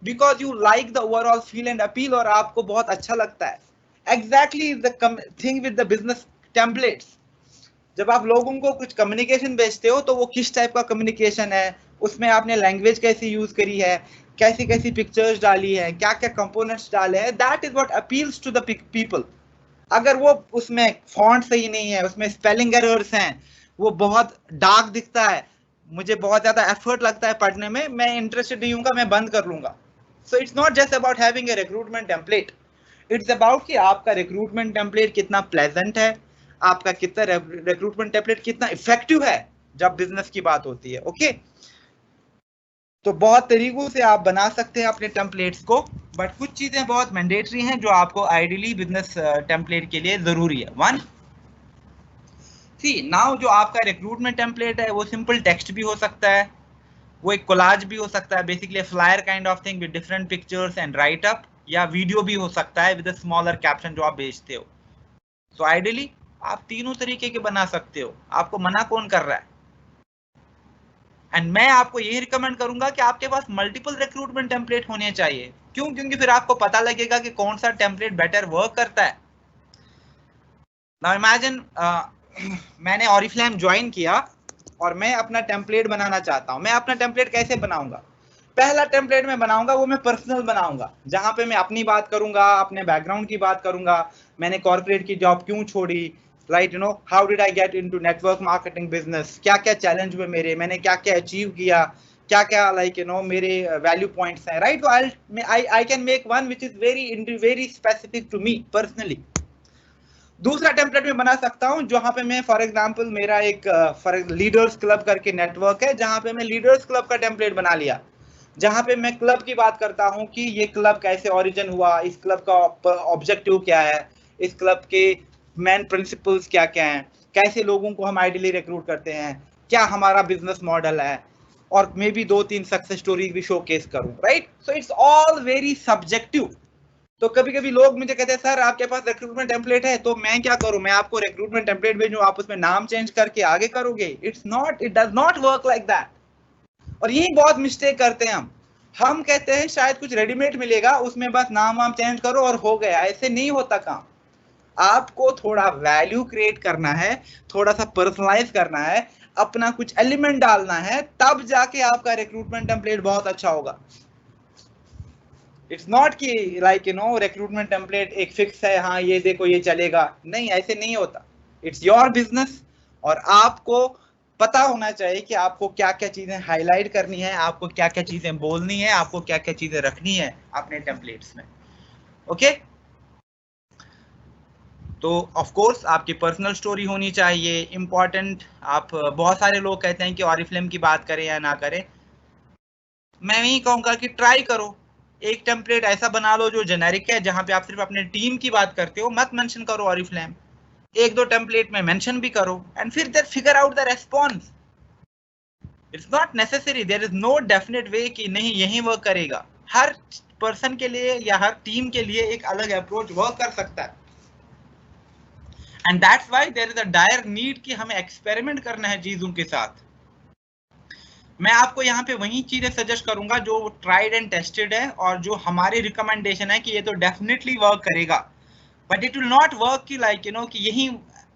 Because you like the overall feel and appeal, और आपको बहुत अच्छा लगता है। Exactly the thing with the business templates. जब आप लोगों को कुछ कम्युनिकेशन भेजते हो तो वो किस टाइप का कम्युनिकेशन है, उसमें आपने लैंग्वेज कैसी यूज करी है, कैसी कैसी पिक्चर्स डाली है, क्या क्या कंपोनेंट्स डाले हैं, that is what appeals to the people. अगर वो उसमें फॉन्ट सही नहीं है, उसमें स्पेलिंग एरर्स हैं, वो बहुत डार्क दिखता है, मुझे बहुत ज्यादा एफर्ट लगता है पढ़ने में, मैं इंटरेस्टेड नहीं हूँ, मैं बंद कर लूंगा। So it's not just about having a recruitment template. It's about कि आपका recruitment template कितना pleasant है, आपका कितना recruitment template कितना effective है जब business की बात होती है। ओके, तो बहुत तरीकों से आप बना सकते हैं अपने templates को, बट कुछ चीजें बहुत मैंडेटरी हैं जो आपको आइडियली बिजनेस टेम्पलेट के लिए जरूरी है। वन, सी नाउ जो आपका रिक्रूटमेंट टेम्पलेट है वो सिंपल टेक्स्ट भी हो सकता है, वो एक कोलाज भी हो सकता है, basically flyer kind of thing with different pictures and right up, या वीडियो भी हो सकता है विद अ स्मॉलर कैप्शन जो आप भेजते हो। सो आइडियली आप तीनों तरीके के बना सकते हो, आपको मना कौन कर रहा है? एंड मैं आपको यही रिकमेंड करूंगा कि आपके पास मल्टीपल रिक्रूटमेंट टेम्पलेट होने चाहिए। क्यों? क्योंकि फिर आपको पता लगेगा कि कौन सा टेम्पलेट बेटर वर्क करता है। नाउ इमेजिन मैंने ऑरिफ्लेम ज्वाइन किया और मैं अपना टेम्पलेट बनाना चाहता हूं। मैं अपना टेम्पलेट कैसे बनाऊंगा? पहला टेम्पलेट मैं बनाऊंगा वो मैं पर्सनल बनाऊंगा, जहां पे मैं अपनी बात करूंगा, अपने बैकग्राउंड की बात करूंगा, मैंने कॉर्पोरेट की जॉब क्यों छोड़ी, right, you know how did I get into network marketing business, क्या क्या चैलेंज हुए मेरे, मैंने क्या क्या अचीव किया, क्या क्या लाइक यू नो मेरे वैल्यू पॉइंट्स हैं, right. I can make one which is very specific to me personally. दूसरा टेम्पलेट में बना सकता हूं जहां पे मैं फॉर एग्जांपल मेरा एक लीडर्स क्लब करके नेटवर्क है, जहां पे मैं लीडर्स क्लब का टेम्पलेट बना लिया, जहां पे मैं क्लब की बात करता हूं कि ये क्लब कैसे ओरिजिन हुआ, इस क्लब का ऑब्जेक्टिव क्या है, इस क्लब के मेन प्रिंसिपल्स क्या क्या हैं, कैसे लोगों को हम आइडियली रिक्रूट करते हैं, क्या हमारा बिजनेस मॉडल है, और मे बी 2-3 सक्सेस स्टोरीज भी शोकेस करूं, right. So it's all very subjective. तो कभी कभी लोग मुझे कहते हैं सर आपके पास रिक्रूटमेंट टेम्पलेट है, तो मैं क्या करूं, मैं आपको रिक्रूटमेंट टेम्पलेट भेजूं, आप उसमें नाम चेंज करके आगे करोगे? It does not work like that. और यही बहुत मिस्टेक करते हैं हम कहते हैं शायद कुछ रेडीमेड मिलेगा, उसमें बस नाम वाम चेंज करो और हो गया। ऐसे नहीं होता काम। आपको थोड़ा वैल्यू क्रिएट करना है, थोड़ा सा पर्सनलाइज करना है, अपना कुछ एलिमेंट डालना है, तब जाके आपका रिक्रूटमेंट टेम्पलेट बहुत अच्छा होगा। इट्स नॉट कि लाइक रिक्रूटमेंट टेम्पलेट एक फिक्स है, हाँ ये देखो ये चलेगा, नहीं, ऐसे नहीं होता। इट्स योर बिजनेस, और आपको पता होना चाहिए कि आपको क्या क्या चीजें हाईलाइट करनी है, आपको क्या क्या चीजें बोलनी है, आपको क्या क्या चीजें रखनी है अपने टेम्पलेट्स में। ओके तो ऑफ कोर्स आपकी पर्सनल स्टोरी होनी चाहिए इंपॉर्टेंट। आप बहुत सारे लोग कहते हैं कि ऑरिफ्लेम की बात करें या ना करें, मैं यही कहूंगा कि ट्राई करो। एक टेम्पलेट ऐसा बना लो जो जेनेरिक है, जहां पे आप सिर्फ अपने टीम की बात करते हो, मत मेंशन करो ऑरिफ्लेम। एक दो टेम्पलेट में मेंशन भी करो, एंड फिर there figure out the response. It's not necessary, there is no definite way कि नहीं यही वर्क करेगा। हर पर्सन के लिए या हर टीम के लिए एक अलग अप्रोच वर्क कर सकता है, and that's why there is a dire need कि हमें एक्सपेरिमेंट करना है चीजों के साथ। मैं आपको यहाँ पे वही चीजें सजेस्ट करूंगा जो ट्राइड एंड टेस्टेड है, और जो हमारी रिकमेंडेशन है कि ये तो डेफिनेटली वर्क करेगा, but it will not work कि लाइक कि यही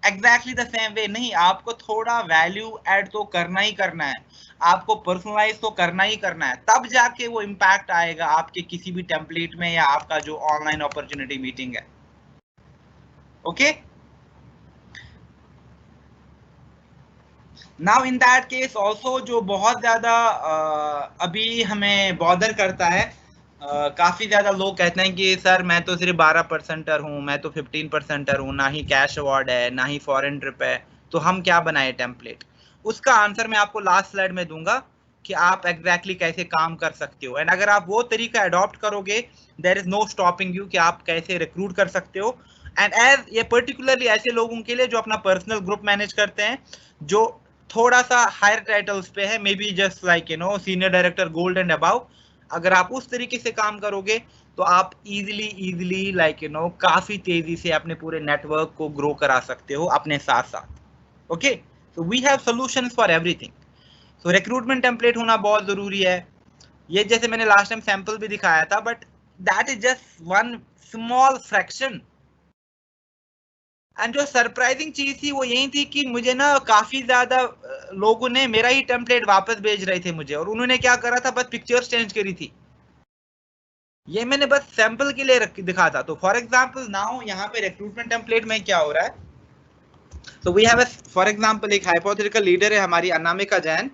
एग्जैक्टली द सेम वे। नहीं, आपको थोड़ा वैल्यू ऐड तो करना ही करना है, आपको पर्सनलाइज तो करना ही करना है, तब जाके वो इम्पैक्ट आएगा आपके किसी भी टेम्पलेट में या आपका जो ऑनलाइन अपॉर्चुनिटी मीटिंग है। Okay now in that case also जो बहुत ज्यादा अभी हमें बॉदर करता है, काफी ज्यादा लोग कहते हैं कि सर मैं तो सिर्फ 12% हूँ, मैं तो 15% हूँ, ना ही कैश अवार्ड है, ना ही फॉरेन ट्रिप है, तो हम क्या बनाए टेम्पलेट। उसका आंसर मैं आपको लास्ट स्लाइड में दूंगा कि आप एग्जैक्टली कैसे काम कर सकते हो, एंड अगर आप वो तरीका अडॉप्ट करोगे, there is no stopping you कि आप कैसे रिक्रूट कर सकते हो। एंड एज ये पर्टिकुलरली ऐसे लोगों के लिए जो अपना पर्सनल ग्रुप मैनेज करते हैं, जो थोड़ा सा हायर टाइटल्स पे है, maybe just like senior director gold and above, अगर आप उस तरीके से काम करोगे तो आप इजीली लाइक काफी तेजी से अपने पूरे नेटवर्क को ग्रो करा सकते हो अपने साथ साथ। Okay so we have solutions for everything. So recruitment template होना बहुत जरूरी है। ये जैसे मैंने लास्ट टाइम सैंपल भी दिखाया था, but that is just one small fraction. And जो सरप्राइजिंग चीज थी वो यही थी कि मुझे ना काफी ज्यादा लोगों ने मेरा ही टेम्पलेट वापस भेज रहे थे मुझे, और उन्होंने क्या करा था, बस पिक्चर्स चेंज करी थी। ये मैंने बस सैंपल के लिए दिखा था। तो फॉर एग्जांपल नाउ यहाँ पे रिक्रूटमेंट टेम्पलेट में क्या हो रहा है, तो वी हैव फॉर एग्जांपल एक हाइपोथेटिकल लीडर है हमारी Anamika Jain.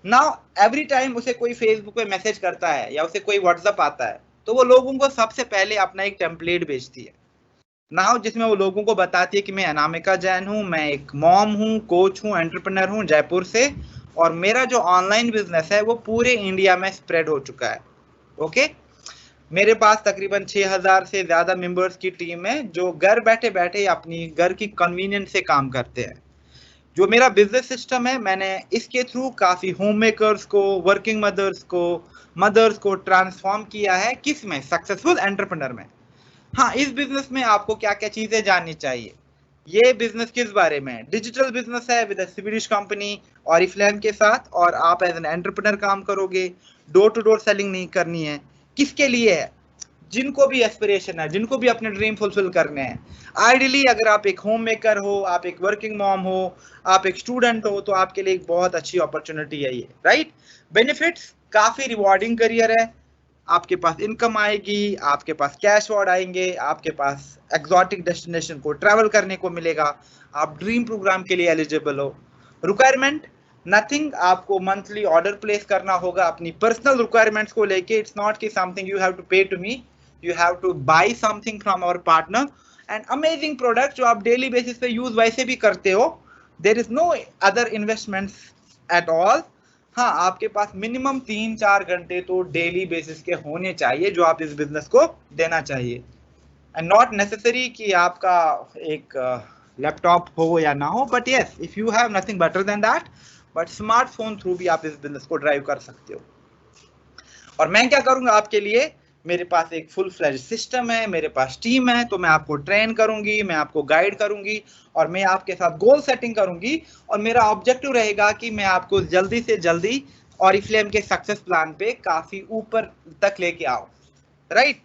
Now every time उसे कोई फेसबुक पे मैसेज करता है या उसे कोई व्हाट्सएप आता है, तो वो लोगों को सबसे पहले अपना एक टेम्पलेट भेजती है नाउ, जिसमें वो लोगों को बताती है कि मैं अनामिका जैन हूँ, मैं एक मॉम हूँ, कोच हूँ, एंटरप्रेन्योर हूँ जयपुर से, और मेरा जो ऑनलाइन बिजनेस है वो पूरे इंडिया में स्प्रेड हो चुका है। ओके मेरे पास तकरीबन 6000 से ज्यादा मेंबर्स की टीम है जो घर बैठे बैठे अपनी घर की कन्वीनियंस से काम करते हैं। जो मेरा बिजनेस सिस्टम है, मैंने इसके थ्रू काफी होम मेकर्स को, वर्किंग मदर्स को ट्रांसफॉर्म किया है किस में, सक्सेसफुल एंटरप्रेन्योर में। हाँ, इस बिजनेस में आपको क्या क्या चीजें जाननी चाहिए। ये बिजनेस किस बारे में है, डिजिटल बिजनेस है विद स्वीडिश कंपनी ऑरिफ्लेम के साथ, और आप एज एन एंटरप्रेन्योर काम करोगे, डोर टू डोर सेलिंग नहीं करनी है। किसके लिए है, जिनको भी एस्पिरेशन है, जिनको भी अपने ड्रीम फुलफिल करने हैं। आइडियली अगर आप एक होम मेकर हो, आप एक वर्किंग मॉम हो, आप एक स्टूडेंट हो, तो आपके लिए एक बहुत अच्छी अपॉर्चुनिटी है ये, राइट। बेनिफिट्स, काफी रिवॉर्डिंग करियर है, आपके पास इनकम आएगी, आपके पास कैश अवार्ड आएंगे, आपके पास एक्सोटिक डेस्टिनेशन को ट्रैवल करने को मिलेगा, आप ड्रीम प्रोग्राम के लिए एलिजिबल हो। रिक्वायरमेंट नथिंग, आपको मंथली ऑर्डर प्लेस करना होगा अपनी पर्सनल रिक्वायरमेंट्स को लेके। इट्स नॉट कि something you have to pay to me, you have to buy something from our partner. And amazing product जो आप डेली बेसिस पे यूज वैसे भी करते हो, there is no other investments at all. हाँ, आपके पास मिनिमम 3-4 घंटे तो डेली बेसिस के होने चाहिए जो आप इस बिजनेस को देना चाहिए, एंड नॉट नेसेसरी कि आपका एक लैपटॉप हो या ना हो, but yes if you have nothing better than that, but smartphone through भी आप इस बिजनेस को ड्राइव कर सकते हो। और मैं क्या करूंगा आपके लिए, मेरे पास एक फुल फ्लेज सिस्टम है, मेरे पास टीम है, तो मैं आपको ट्रेन करूंगी, मैं आपको गाइड करूंगी और मैं आपके साथ गोल सेटिंग करूंगी और मेरा ऑब्जेक्टिव रहेगा कि मैं आपको जल्दी से जल्दी ऑरिफ्लेम के सक्सेस प्लान पे काफी ऊपर तक लेके आऊं, राइट।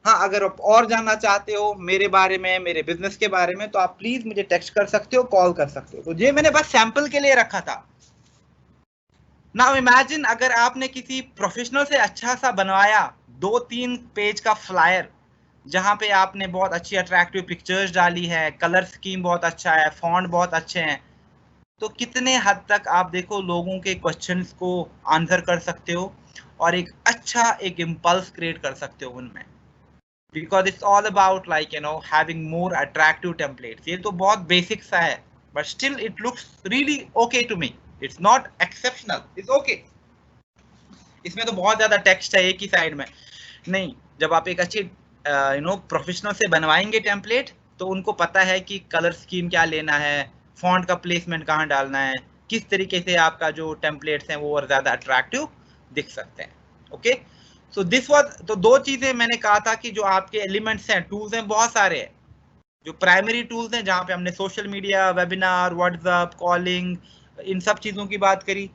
हाँ, अगर आप और जानना चाहते हो मेरे बारे में, मेरे बिजनेस के बारे में, तो आप प्लीज मुझे टेक्स्ट कर सकते हो, कॉल कर सकते हो। तो ये मैंने बस सैंपल के लिए रखा था। नाउ इमेजिन अगर आपने किसी प्रोफेशनल से अच्छा सा बनवाया 2-3 पेज का फ्लायर, जहां पे आपने बहुत अच्छी अट्रैक्टिव पिक्चर्स डाली है, कलर स्कीम बहुत अच्छा है, फॉन्ट बहुत अच्छे हैं, तो कितने हद तक आप देखो लोगों के क्वेश्चंस को आंसर कर सकते हो और एक अच्छा एक इम्पल्स क्रिएट कर सकते हो उनमें, because it's all about like having more attractive templates. ये तो बहुत बेसिक सा है, but still it looks really okay to me, it's not exceptional, it's okay. इसमें तो बहुत ज्यादा टेक्स्ट है एक ही साइड में नहीं। जब आप एक अच्छी प्रोफेशनल से बनवाएंगे टेम्पलेट, तो उनको पता है कि कलर स्कीम क्या लेना है, फॉन्ट का प्लेसमेंट कहाँ डालना है, किस तरीके से आपका जो टेम्पलेट्स हैं वो और ज्यादा अट्रैक्टिव दिख सकते हैं। ओके, सो दिस वाज, तो दो चीजें मैंने कहा था कि जो आपके एलिमेंट्स हैं, टूल्स हैं, बहुत सारे हैं। जो प्राइमरी टूल्स हैं जहाँ पे हमने social media, webinar, WhatsApp, calling, इन सब चीजों की बात करी।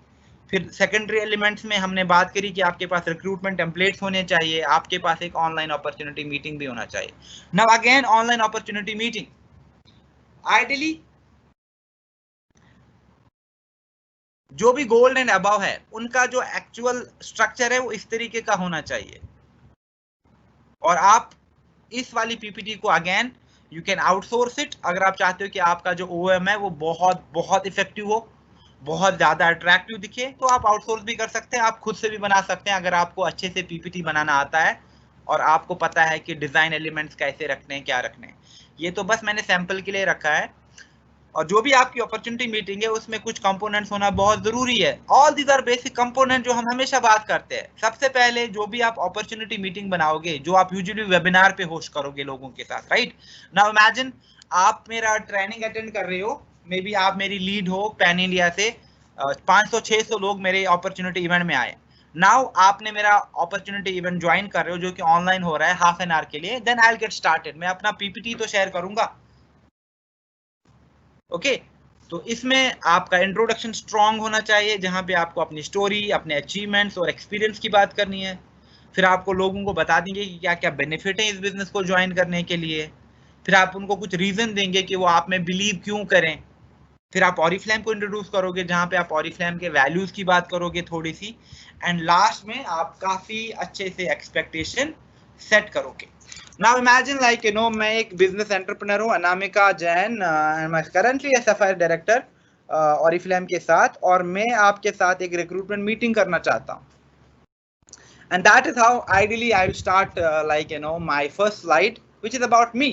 फिर सेकेंडरी एलिमेंट्स में हमने बात करी कि आपके पास रिक्रूटमेंट टेम्पलेट्स होने चाहिए, आपके पास एक ऑनलाइन अपॉर्चुनिटी मीटिंग भी होना चाहिए। Now again online opportunity meeting, ideally जो भी गोल्ड एंड अबव है उनका जो एक्चुअल स्ट्रक्चर है वो इस तरीके का होना चाहिए। और आप इस वाली पीपीटी को again you can outsource it, अगर आप चाहते हो कि आपका जो ओएम है वो बहुत बहुत इफेक्टिव हो, बहुत ज्यादा अट्रैक्टिव दिखे, तो आप आउटसोर्स भी कर सकते हैं, आप खुद से भी बना सकते हैं अगर आपको अच्छे से पीपीटी बनाना आता है और आपको पता है कि डिजाइन एलिमेंट्स कैसे रखने हैं, क्या रखने हैं। ये तो बस मैंने सैंपल के लिए रखा है। और जो भी आपकी अपॉर्चुनिटी मीटिंग है उसमें कुछ कंपोनेंट्स होना बहुत जरूरी है। All these are basic component जो हम हमेशा बात करते हैं। सबसे पहले जो भी आप अपॉर्चुनिटी मीटिंग बनाओगे, जो आप यूजुअली वेबिनार पे होस्ट करोगे लोगों के साथ, राइट। नाउ इमेजिन आप मेरा ट्रेनिंग अटेंड कर रहे हो, मे बी आप मेरी लीड हो पैन इंडिया से, 500-600 लोग मेरे अपॉर्चुनिटी इवेंट में आए। नाउ आपने मेरा अपॉर्चुनिटी इवेंट ज्वाइन कर रहे हो जो कि ऑनलाइन हो रहा है हाफ एन आवर के लिए, then I will get started. मैं अपना पीपीटी तो शेयर करूंगा, ओके। तो इसमें आपका इंट्रोडक्शन स्ट्रांग होना चाहिए, जहां पे आपको अपनी स्टोरी, अपने अचीवमेंट्स और एक्सपीरियंस की बात करनी है। फिर आपको लोगों को बता देंगे कि क्या क्या बेनिफिट है इस बिजनेस को ज्वाइन करने के लिए। फिर आप उनको कुछ रीजन देंगे कि वो आप में बिलीव क्यों करें। फिर आप ऑरिफ्लेम को इंट्रोड्यूस करोगे, जहां पे आप ऑरिफ्लेम के वैल्यूज की बात करोगे थोड़ी सी, एंड लास्ट में आप काफी अच्छे से एक्सपेक्टेशन सेट करोगे। Now imagine like मैं एक बिजनेस एंटरप्रेन्योर हूँ, Anamika Jain, I currently A sapphire director Oriflame के साथ, और मैं आपके साथ एक रिक्रूटमेंट मीटिंग करना चाहता हूँ। And that is how ideally I will start my first slide, which is about me.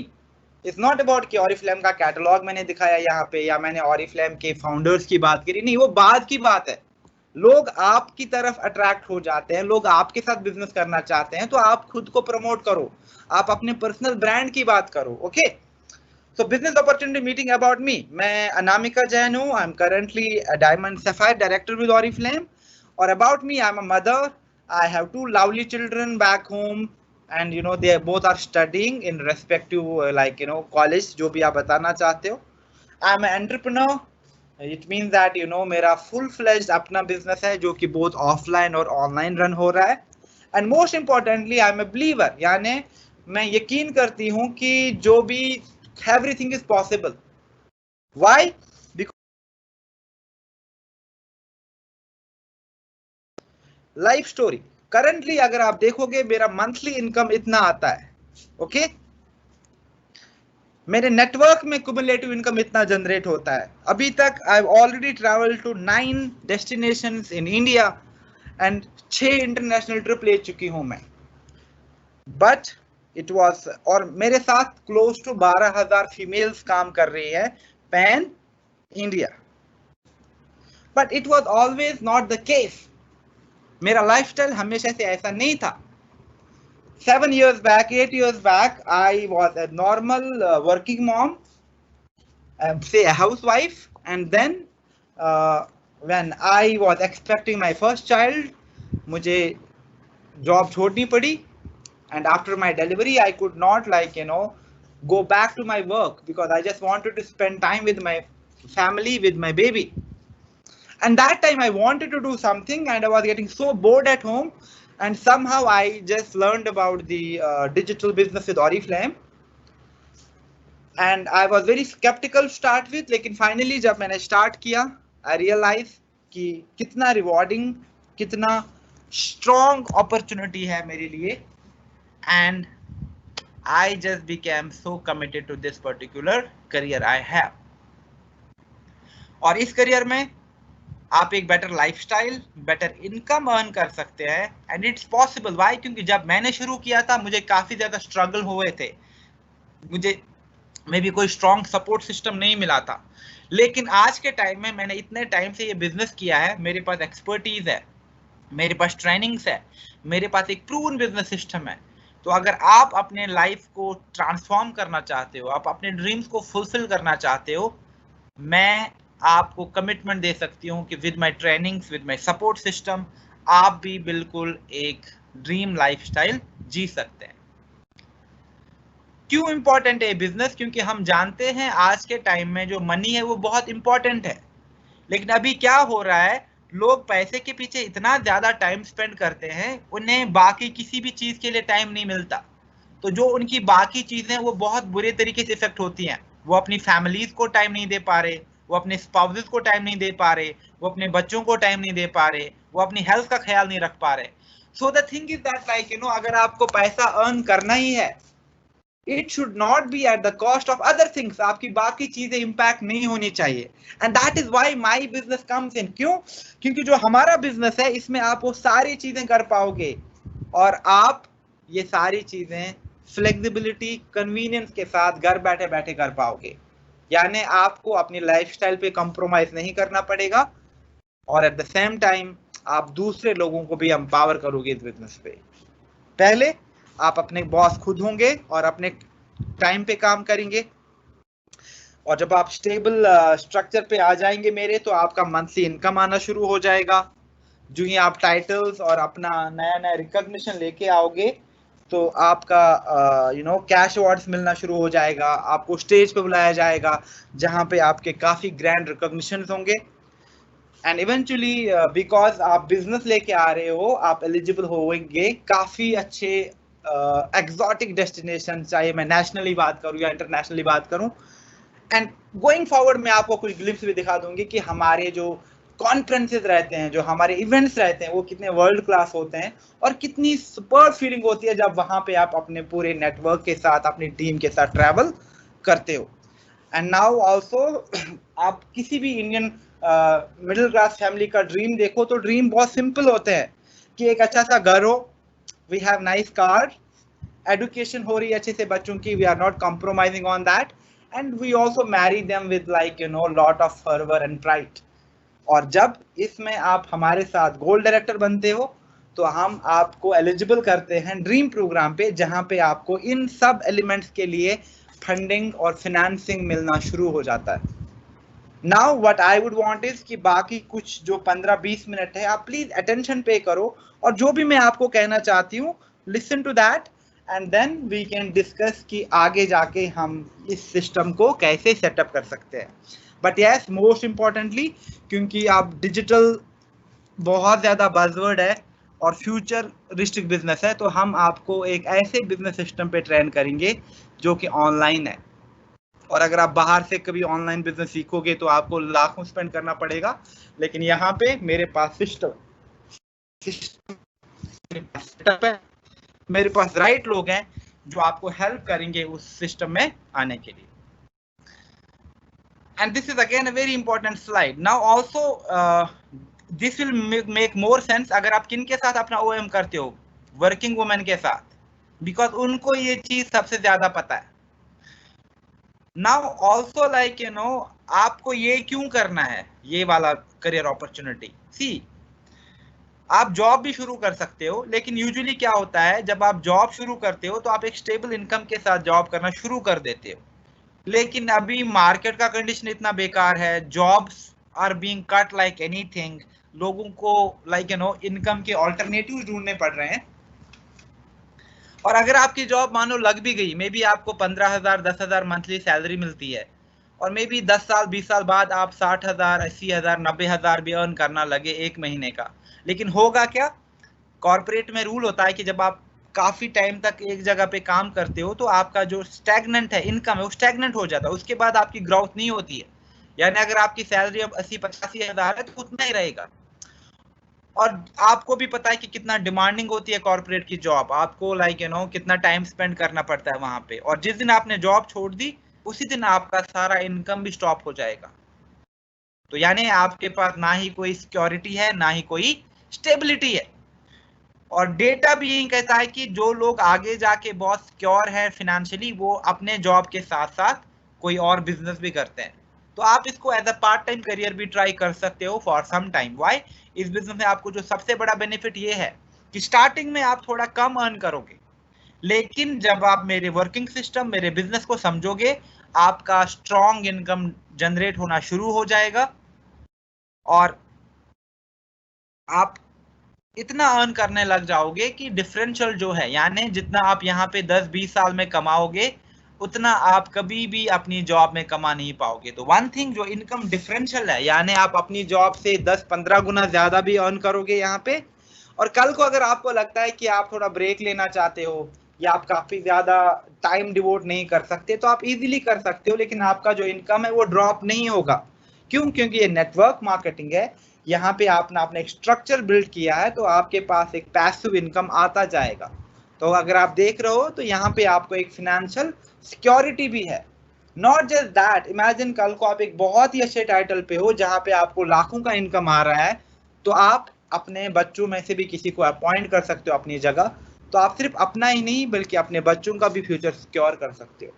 It's not about कि ऑरिफ्लेम का कैटलॉग मैंने दिखाया यहाँ पे, या मैंने ऑरिफ्लेम के फाउंडर्स की बात करी, नहीं, वो बाद की बात है। लोग आपकी तरफ अट्रैक्ट हो जाते हैं, लोग आपके साथ बिजनेस करना चाहते हैं, तो आप खुद को प्रमोट करो, आप अपने पर्सनल ब्रांड की बात करो, okay. So business opportunity meeting about me, मैं अनामिका जैन हूँ, I am currently diamond sapphire director with Oriflame. और about me, I am a mother, I have 2 lovely children back home, and they both are studying in respective college, जो भी आप बताना चाहते हो। I am an entrepreneur, it means that मेरा full fledged अपना business है जो कि both offline और online run हो रहा है। And most importantly I am a believer, यानी मैं यकीन करती हूँ कि जो भी everything is possible. Why? Life story, currently अगर आप देखोगे मेरा मंथली इनकम इतना आता है, ओके। मेरे नेटवर्क में क्युमुलेटिव इनकम इतना जनरेट होता है। अभी तक I have already travelled to 9 destinations in India and 6 international trip ले चुकी हूं मैं। बट इट वाज, और मेरे साथ क्लोज टू 12,000 फीमेल्स काम कर रही है pan India. But it was always not the case, मेरा लाइफस्टाइल हमेशा से ऐसा नहीं था। 7 years back, 8 years back, I was a normal working mom, say a housewife, and then when I was expecting my first child, मुझे job छोड़नी पड़ी and after my delivery I could not like go back to my work because I just wanted to spend time with my family, with my baby. And that time I wanted to do something and I was getting so bored at home, and somehow I just learned about the digital business with Oriflame. And I was very skeptical to start with, लेकिन finally जब मैंने start किया I realized कि कितना rewarding, कितना strong opportunity है मेरे लिए, and I just became so committed to this particular career I have. और इस करियर में आप एक better lifestyle, better income earn कर सकते हैं, एंड इट्स पॉसिबल। व्हाई? क्योंकि जब मैंने शुरू किया था मुझे काफी ज्यादा स्ट्रगल हुए थे, मुझे मे भी कोई स्ट्रॉन्ग सपोर्ट सिस्टम नहीं मिला था। लेकिन आज के टाइम में मैंने इतने टाइम से ये बिजनेस किया है, मेरे पास एक्सपर्टीज है, मेरे पास ट्रेनिंग्स है, मेरे पास एक प्रूवन बिजनेस सिस्टम है। तो अगर आप अपने लाइफ को ट्रांसफॉर्म करना चाहते हो, आप अपने ड्रीम्स को फुलफिल करना चाहते हो, मैं आपको कमिटमेंट दे सकती हूँ कि with my trainings, with my support system, आप भी बिल्कुल एक ड्रीम लाइफस्टाइल जी सकते हैं। क्यों इंपॉर्टेंट है बिजनेस? क्योंकि हम जानते हैं आज के टाइम में जो मनी है वो बहुत इंपॉर्टेंट है, लेकिन अभी क्या हो रहा है, लोग पैसे के पीछे इतना ज्यादा टाइम स्पेंड करते हैं, उन्हें बाकी किसी भी चीज के लिए टाइम नहीं मिलता। तो जो उनकी बाकी चीजें वो बहुत बुरे तरीके से इफेक्ट होती हैं। वो अपनी फैमिलीज को टाइम नहीं दे पा रहे, वो अपने स्पाउसेस को टाइम नहीं दे पा रहे, वो अपने बच्चों को टाइम नहीं दे पा रहे, वो अपनी हेल्थ का ख्याल नहीं रख पा रहे। So the thing is that like अगर आपको पैसा अर्न करना ही है, it should not be at the cost of other things. आपकी बाकी चीजें इम्पैक्ट नहीं होनी चाहिए, and that is why my business comes in. क्यों? क्योंकि जो हमारा बिजनेस है इसमें आप वो सारी चीजें कर पाओगे, और आप ये सारी चीजें फ्लेक्सिबिलिटी, कन्वीनियंस के साथ घर बैठे बैठे कर पाओगे। यानी आपको अपनी लाइफस्टाइल पे कॉम्प्रोमाइज नहीं करना पड़ेगा, और एट द सेम टाइम आप दूसरे लोगों को भी एम्पावर करोगे इस बिजनेस पे। पहले आप अपने बॉस खुद होंगे और अपने टाइम पे काम करेंगे, और जब आप स्टेबल स्ट्रक्चर पे आ जाएंगे मेरे, तो आपका मंथली इनकम आना शुरू हो जाएगा। जो ही आप टाइटल्स और अपना नया नया रिकॉग्निशन लेके आओगे, तो आपका कैश अवार्ड्स मिलना शुरू हो जाएगा, आपको स्टेज पे बुलाया जाएगा जहां पे आपके काफी ग्रैंड रिकॉग्निशन होंगे, एंड इवेंचुअली बिकॉज आप बिजनेस लेके आ रहे हो, आप एलिजिबल होंगे काफी अच्छे एक्सोटिक डेस्टिनेशन, चाहे मैं नेशनली बात करूं या इंटरनेशनली बात करूं। एंड गोइंग फॉरवर्ड मैं आपको कुछ ग्लिम्स भी दिखा दूंगी कि हमारे जो कॉन्फ्रेंसेस रहते हैं, जो हमारे इवेंट्स रहते हैं, वो कितने वर्ल्ड क्लास होते हैं, और कितनी सुपर फीलिंग होती है जब वहां पे आप अपने पूरे नेटवर्क के साथ, अपनी टीम के साथ ट्रैवल करते हो। एंड नाउ ऑल्सो आप किसी भी इंडियन मिडिल क्लास फैमिली का ड्रीम देखो, तो ड्रीम बहुत सिंपल होते हैं कि एक अच्छा सा घर हो, we have nice car, education हो रही है अच्छे से बच्चों की, we are not compromising on that, and we also marry them with like lot of fervour and pride. और जब इसमें आप हमारे साथ गोल्ड डायरेक्टर बनते हो, तो हम आपको एलिजिबल करते हैं ड्रीम प्रोग्राम पे, जहां पे आपको इन सब एलिमेंट्स के लिए फंडिंग और फिनेंसिंग मिलना शुरू हो जाता है। Now what I would want is कि बाकी कुछ जो 15-20 मिनट है, आप प्लीज अटेंशन पे करो, और जो भी मैं आपको कहना चाहती हूँ, listen to that, and then we can discuss कि आगे जाके हम इस सिस्टम को कैसे सेटअप कर सकते हैं। बट यस, मोस्ट इम्पॉर्टेंटली, क्योंकि आप डिजिटल बहुत ज़्यादा बज़वर्ड है और फ्यूचर रिस्ट्रिक्ट बिजनेस है, तो हम आपको एक ऐसे बिजनेस सिस्टम पे ट्रेन करेंगे जो कि ऑनलाइन है। और अगर आप बाहर से कभी ऑनलाइन बिजनेस सीखोगे तो आपको लाखों स्पेंड करना पड़ेगा, लेकिन यहाँ पे मेरे पास सिस्टम है, मेरे पास राइट लोग हैं जो आपको हेल्प करेंगे उस सिस्टम में आने के लिए। And this is again a very important slide. Now also this will make more sense अगर आप किन के साथ अपना OM करते हो, वर्किंग वुमेन के साथ, बिकॉज उनको ये चीज सबसे ज्यादा पता है। Now also like आपको ये क्यों करना है, ये वाला करियर अपॉर्चुनिटी। सी, आप जॉब भी शुरू कर सकते हो, लेकिन यूजुअली क्या होता है, जब आप जॉब शुरू करते हो तो आप एक स्टेबल इनकम के साथ जॉब करना शुरू कर देते हो, लेकिन अभी मार्केट का कंडीशन इतना बेकार है, jobs are being cut like anything, लोगों को लाइक इनकम के ऑल्टरनेटिव ढूंढने पड़ रहे हैं। और अगर आपकी जॉब मानो लग भी गई, मे बी आपको 15,000 10,000 मंथली सैलरी मिलती है, और मे बी 10 साल 20 साल बाद आप 60,000 80,000 90,000 भी अर्न करना लगे एक महीने का, लेकिन होगा क्या? कॉर्पोरेट में रूल होता है कि जब आप काफी टाइम तक एक जगह पे काम करते हो तो आपका जो स्टैग्नेंट है इनकम है वो स्टैग्नेंट हो जाता है, उसके बाद आपकी ग्रोथ नहीं होती है। यानी अगर आपकी सैलरी अब 80-85,000 है तो उतना ही रहेगा। और आपको भी पता है कि कितना डिमांडिंग होती है कॉर्पोरेट की जॉब, आपको लाइक कितना टाइम स्पेंड करना पड़ता है वहां पे, और जिस दिन आपने जॉब छोड़ दी उसी दिन आपका सारा इनकम भी स्टॉप हो जाएगा। तो यानी आपके पास ना ही कोई सिक्योरिटी है ना ही कोई स्टेबिलिटी है। और डेटा भी यही कहता है कि जो लोग आगे जाके बहुत सिक्योर है फाइनेंशियली, वो अपने जॉब के साथ साथ कोई और बिजनेस भी करते हैं। तो आप इसको as a part time career भी ट्राई कर सकते हो फॉर सम टाइम। व्हाई? इस बिजनेस में आपको जो सबसे बड़ा बेनिफिट ये है कि स्टार्टिंग में आप थोड़ा कम अर्न करोगे, लेकिन जब आप मेरे वर्किंग सिस्टम मेरे बिजनेस को समझोगे, आपका स्ट्रॉन्ग इनकम जनरेट होना शुरू हो जाएगा और आप इतना अर्न करने लग जाओगे कि डिफरेंशियल जो है, यानी जितना आप यहाँ पे 10-20 साल में कमाओगे उतना आप कभी भी अपनी जॉब में कमा नहीं पाओगे। तो वन थिंग जो इनकम डिफरेंशियल है, यानी आप अपनी जॉब से 10-15 गुना ज्यादा भी अर्न करोगे यहाँ पे। और कल को अगर आपको लगता है कि आप थोड़ा ब्रेक लेना चाहते हो या आप काफी ज्यादा टाइम डिवोट नहीं कर सकते तो आप इजीली कर सकते हो, लेकिन आपका जो इनकम है वो ड्रॉप नहीं होगा। क्यों? क्योंकि ये नेटवर्क मार्केटिंग है, यहाँ पे आपने एक स्ट्रक्चर बिल्ड किया है, तो आपके पास एक पैसिव इनकम आता जाएगा। तो अगर आप देख रहे हो तो यहाँ पे आपको एक फाइनेंशियल सिक्योरिटी भी है। नॉट जस्ट दैट, इमेजिन कल को आप एक बहुत ही अच्छे टाइटल पे हो जहाँ पे आपको लाखों का इनकम आ रहा है, तो आप अपने बच्चों में से भी किसी को अपॉइंट कर सकते हो अपनी जगह। तो आप सिर्फ अपना ही नहीं बल्कि अपने बच्चों का भी फ्यूचर सिक्योर कर सकते हो।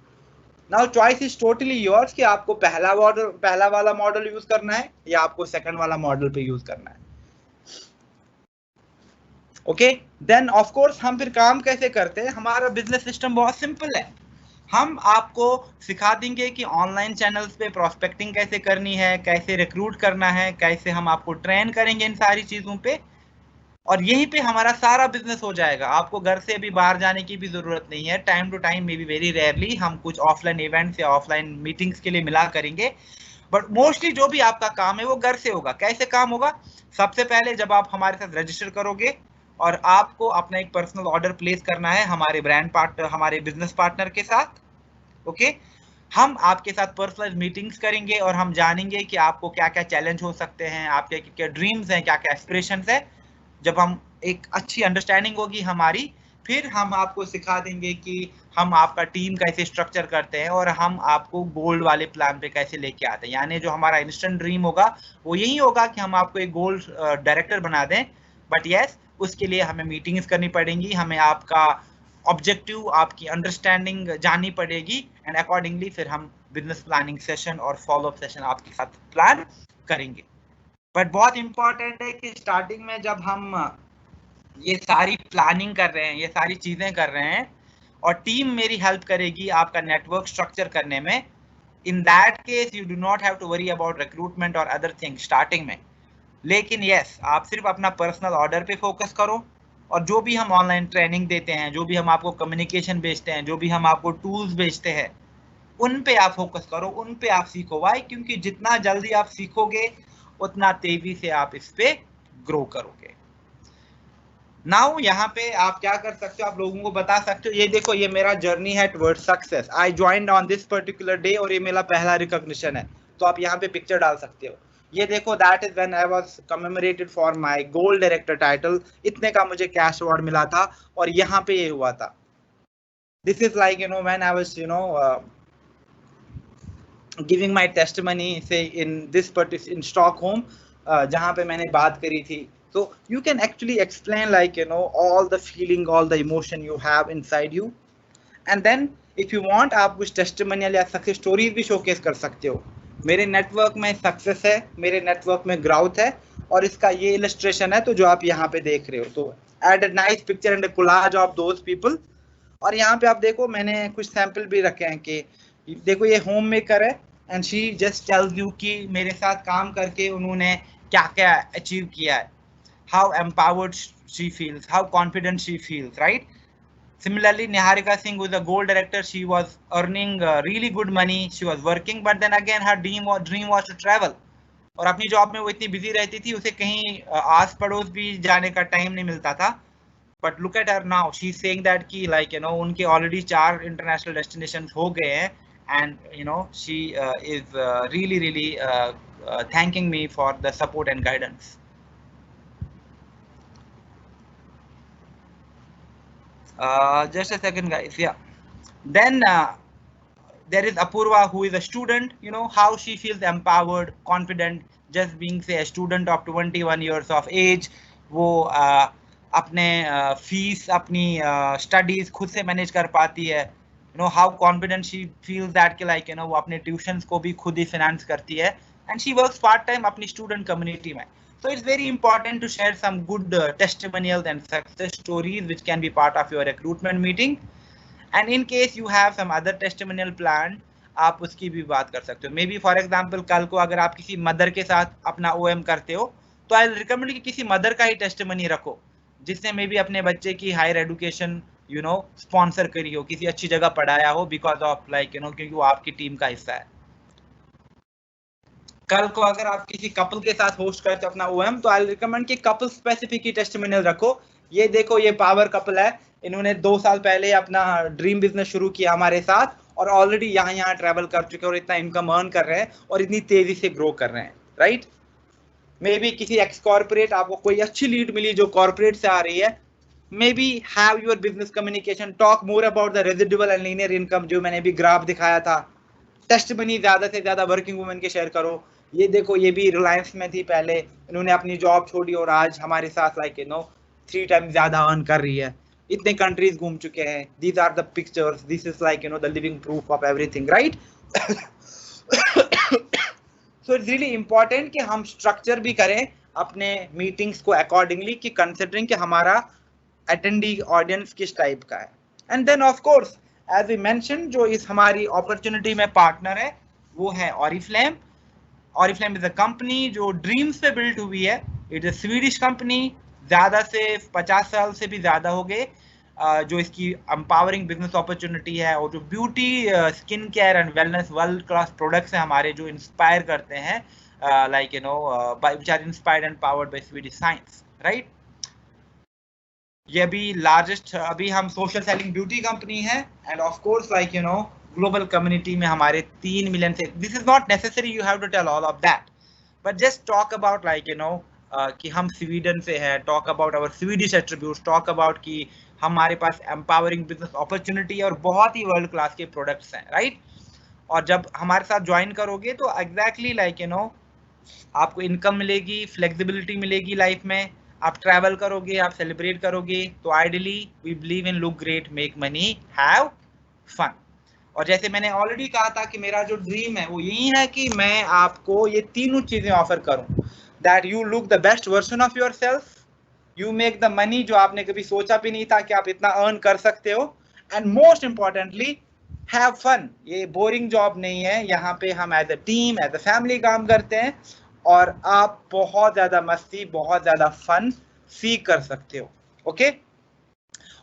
Now choice is totally yours कि आपको पहला वाला मॉडल यूज करना है या आपको सेकंड वाला मॉडल पे यूज करना है। ओके, देन ऑफ कोर्स हम फिर काम कैसे करते हैं? हमारा बिजनेस सिस्टम बहुत सिंपल है। हम आपको सिखा देंगे कि ऑनलाइन चैनल्स पे प्रोस्पेक्टिंग कैसे करनी है, कैसे रिक्रूट करना है, कैसे हम आपको ट्रेन करेंगे इन सारी चीजों पे, और यहीं पे हमारा सारा बिजनेस हो जाएगा। आपको घर से अभी बाहर जाने की भी जरूरत नहीं है। Time to time maybe very rarely हम कुछ ऑफलाइन इवेंट्स या ऑफलाइन मीटिंग्स के लिए मिला करेंगे, बट मोस्टली जो भी आपका काम है वो घर से होगा। कैसे काम होगा? सबसे पहले जब आप हमारे साथ रजिस्टर करोगे और आपको अपना एक पर्सनल ऑर्डर प्लेस करना है हमारे ब्रांड पार्टनर हमारे बिजनेस पार्टनर के साथ, ओके, हम आपके साथ पर्सनल मीटिंग्स करेंगे और हम जानेंगे कि आपको क्या क्या चैलेंज हो सकते हैं, आपके क्या ड्रीम्स हैं, क्या क्या एस्पिरेशंस है। जब हम एक अच्छी अंडरस्टैंडिंग होगी हमारी, फिर हम आपको सिखा देंगे कि हम आपका टीम कैसे स्ट्रक्चर करते हैं और हम आपको गोल्ड वाले प्लान पे कैसे लेके आते हैं। यानी जो हमारा इंस्टेंट ड्रीम होगा वो यही होगा कि हम आपको एक गोल्ड डायरेक्टर बना दें, बट यस उसके लिए हमें मीटिंग्स करनी पड़ेंगी, हमें आपका ऑब्जेक्टिव आपकी अंडरस्टैंडिंग जाननी पड़ेगी, एंड अकॉर्डिंगली फिर हम बिजनेस प्लानिंग सेशन और फॉलोअप सेशन आपके साथ प्लान करेंगे। बट बहुत इंपॉर्टेंट है कि स्टार्टिंग में जब हम ये सारी प्लानिंग कर रहे हैं, ये सारी चीजें कर रहे हैं और टीम मेरी हेल्प करेगी आपका नेटवर्क स्ट्रक्चर करने में, in that case you do not have to worry about recruitment और अदर थिंग्स स्टार्टिंग में। लेकिन यस, आप सिर्फ अपना पर्सनल ऑर्डर पे फोकस करो और जो भी हम ऑनलाइन ट्रेनिंग देते हैं, जो भी हम आपको कम्युनिकेशन बेचते हैं, जो भी हम आपको टूल्स बेचते हैं, उन पे आप फोकस करो, उन पे आप सीखो। वाई? क्योंकि जितना जल्दी आप सीखोगे उतना तेजी से आप इस पे ग्रो करोगे। नाउ यहाँ पे आप क्या कर सकते हो, आप लोगों को बता सकते हो, ये देखो ये मेरा जर्नी है towards success. I joined on this particular day और ये मेरा पहला रिकॉग्निशन है। तो आप यहाँ पे पिक्चर डाल सकते हो। ये देखो, that is when I was commemorated for my gold director title. इतने का मुझे कैश अवार्ड मिला था और यहाँ पे ये हुआ था। This is like when I was giving my testimony say in this particular in Stockholm, जहाँ पे मैंने बात करी थी। So you can actually explain all the feeling, all the emotion you have inside you, and then if you want आप कुछ testimonial या success stories भी showcase कर सकते हो। मेरे नेटवर्क में सक्सेस है, मेरे नेटवर्क में ग्राउथ है और इसका ये इलस्ट्रेशन है तो जो आप यहाँ पे देख रहे हो। तो add a nice picture and a collage of those people। और यहाँ पे आप देखो मैंने कुछ सैंपल भी रखे हैं कि देखो ये होम मेकर है and she just tells you कि मेरे साथ काम करके उन्होंने क्या क्या अचीव किया है, how empowered she feels, how confident she feels, right? Similarly, Niharika Singh, who is a gold director, she was earning really good money. She was working, but then again her dream was to travel. और अपनी job में वो इतनी busy रहती थी, उसे कहीं आस पड़ोस भी जाने का टाइम नहीं मिलता था. But look at her now. She's saying that कि like you know उनके already 4 international destinations हो गए हैं, and you know she is really thanking me for the support and guidance. Just a second, guys. Yeah. Then there is Apurva, who is a student. You know how she feels empowered, confident, just being say a student of 21 years of age. वो अपने fees, अपनी studies खुद से manage कर पाती है. You know how confident she feels that कि like you know वो अपने ट्यूशंस को भी खुद ही फाइनेंस करती है, and she works part time अपनी स्टूडेंट कम्युनिटी में. So it's very important to share some good testimonials and success stories which can be part of your recruitment meeting. And in case you have some other testimonial plan, आप उसकी भी बात कर सकते हो. Maybe for example कल को अगर आप किसी मदर के साथ अपना OM करते हो, तो आई रिकमेंड कि किसी मदर का ही टेस्टिमनी रखो, जिसने मे बी अपने बच्चे की higher education you know sponsor करी हो, किसी अच्छी जगह पढ़ाया हो, because of like you know क्योंकि वो आपकी टीम का हिस्सा है. कल को अगर आप किसी कपल के साथ होस्ट करते हो अपना OM, तो आई रिकमेंड कि कपल स्पेसिफिक ही टेस्टिमोनियल रखो. ये देखो, ये पावर कपल है, इन्होंने 2 साल पहले अपना ड्रीम बिजनेस शुरू किया हमारे साथ और ऑलरेडी यहाँ ट्रैवल कर चुके हैं और इतना इनकम अर्न कर रहे हैं और इतनी तेजी से ग्रो कर रहे हैं. राइट. मे बी किसी एक्स कॉर्पोरेट, आपको कोई अच्छी लीड मिली जो कॉर्पोरेट से आ रही है, may be have your business communication, talk more about the residual and linear income, जो मैंने भी ग्राफ दिखाया था. टेस्टिमनी ज्यादा से ज्यादा वर्किंग वुमेन के शेयर करो. ये देखो, ये भी रिलायंस में थी पहले, इन्होंने अपनी जॉब छोड़ी और आज हमारे साथ लाइक यू नो 3 टाइम्स ज्यादा अर्न कर रही है. इतने कंट्रीज घूम चुके हैं. These are the pictures, this is like you know the living proof of everything. Right. So it's really important कि हम स्ट्रक्चर भी करें अपने मीटिंग्स को अकॉर्डिंगली, कि कंसिडरिंग कि हमारा अटेंडी ऑडियंस किस टाइप का है. And then of course as we mention, जो इस हमारी अपॉर्चुनिटी में पार्टनर है वो है Oriflame. Oriflame is a company जो ड्रीम्स पे बिल्ड हुई है. इट इज स्वीडिश कंपनी, ज्यादा से 50 साल से भी ज्यादा हो गए जो इसकी एम्पावरिंग बिजनेस अपॉर्चुनिटी है, और जो beauty, skin care and wellness world class products हैं हमारे, जो इंस्पायर करते हैं like you know which are inspired and powered by Swedish science. Right. ये भी लार्जेस्ट, अभी हम सोशल सेलिंग ब्यूटी कंपनी है, and of course like you know global community में हमारे 3 मिलियन से, this is not necessary you have to tell all of that, but just talk about like you no कि हम Sweden से है, talk about our Swedish attributes, talk about कि हमारे पास एम्पावरिंग बिजनेस अपॉर्चुनिटी है और बहुत ही वर्ल्ड क्लास के प्रोडक्ट्स हैं. राइट. और जब हमारे साथ ज्वाइन करोगे तो एग्जैक्टली लाइक यू नो आपको इनकम मिलेगी, फ्लेक्सिबिलिटी मिलेगी लाइफ में, आप ट्रैवल करोगे, आप सेलिब्रेट करोगे. तो ideally we believe in look great, make money, have fun. और जैसे मैंने ऑलरेडी कहा था कि मेरा जो ड्रीम है वो यही है कि मैं आपको ये तीनों चीजें ऑफर करूं, that you look the best version of yourself, you make the money जो आपने कभी सोचा भी नहीं था कि आप इतना अर्न कर सकते हो, and most importantly have fun. ये बोरिंग जॉब नहीं है, यहाँ पे हम as a team, as a family काम करते हैं और आप बहुत ज्यादा मस्ती, बहुत ज्यादा फन सीख कर सकते हो. ओके.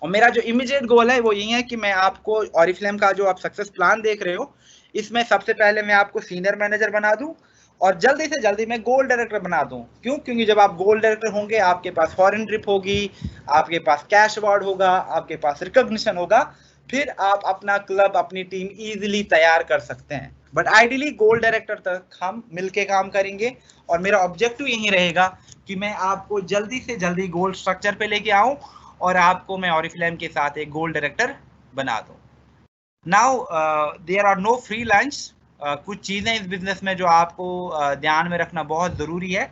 और मेरा जो इमीडिएट गोल है वो यही है कि मैं आपको ऑरिफ्लेम का जो आप सक्सेस प्लान देख रहे हो, इसमें सबसे पहले मैं आपको सीनियर मैनेजर बना दूं और जल्दी से जल्दी मैं गोल्ड डायरेक्टर बना दूं. क्यों? क्योंकि जब आप गोल्ड डायरेक्टर होंगे, आपके पास फॉरेन ट्रिप होगी, आपके पास कैश अवार्ड होगा, आपके पास रिकॉग्निशन होगा, फिर आप अपना क्लब, अपनी टीम इजीली तैयार कर सकते हैं. बट आइडियली गोल्ड डायरेक्टर तक हम मिलके काम करेंगे और मेरा ऑब्जेक्टिव यही रहेगा कि मैं आपको जल्दी से जल्दी गोल्ड स्ट्रक्चर पे लेके आऊं और आपको मैं ऑरिफ्लेम के साथ एक गोल्ड डायरेक्टर बना दूं. Now there are no free lunch. कुछ चीज़ें इस बिजनेस में जो आपको ध्यान में रखना बहुत ज़रूरी है,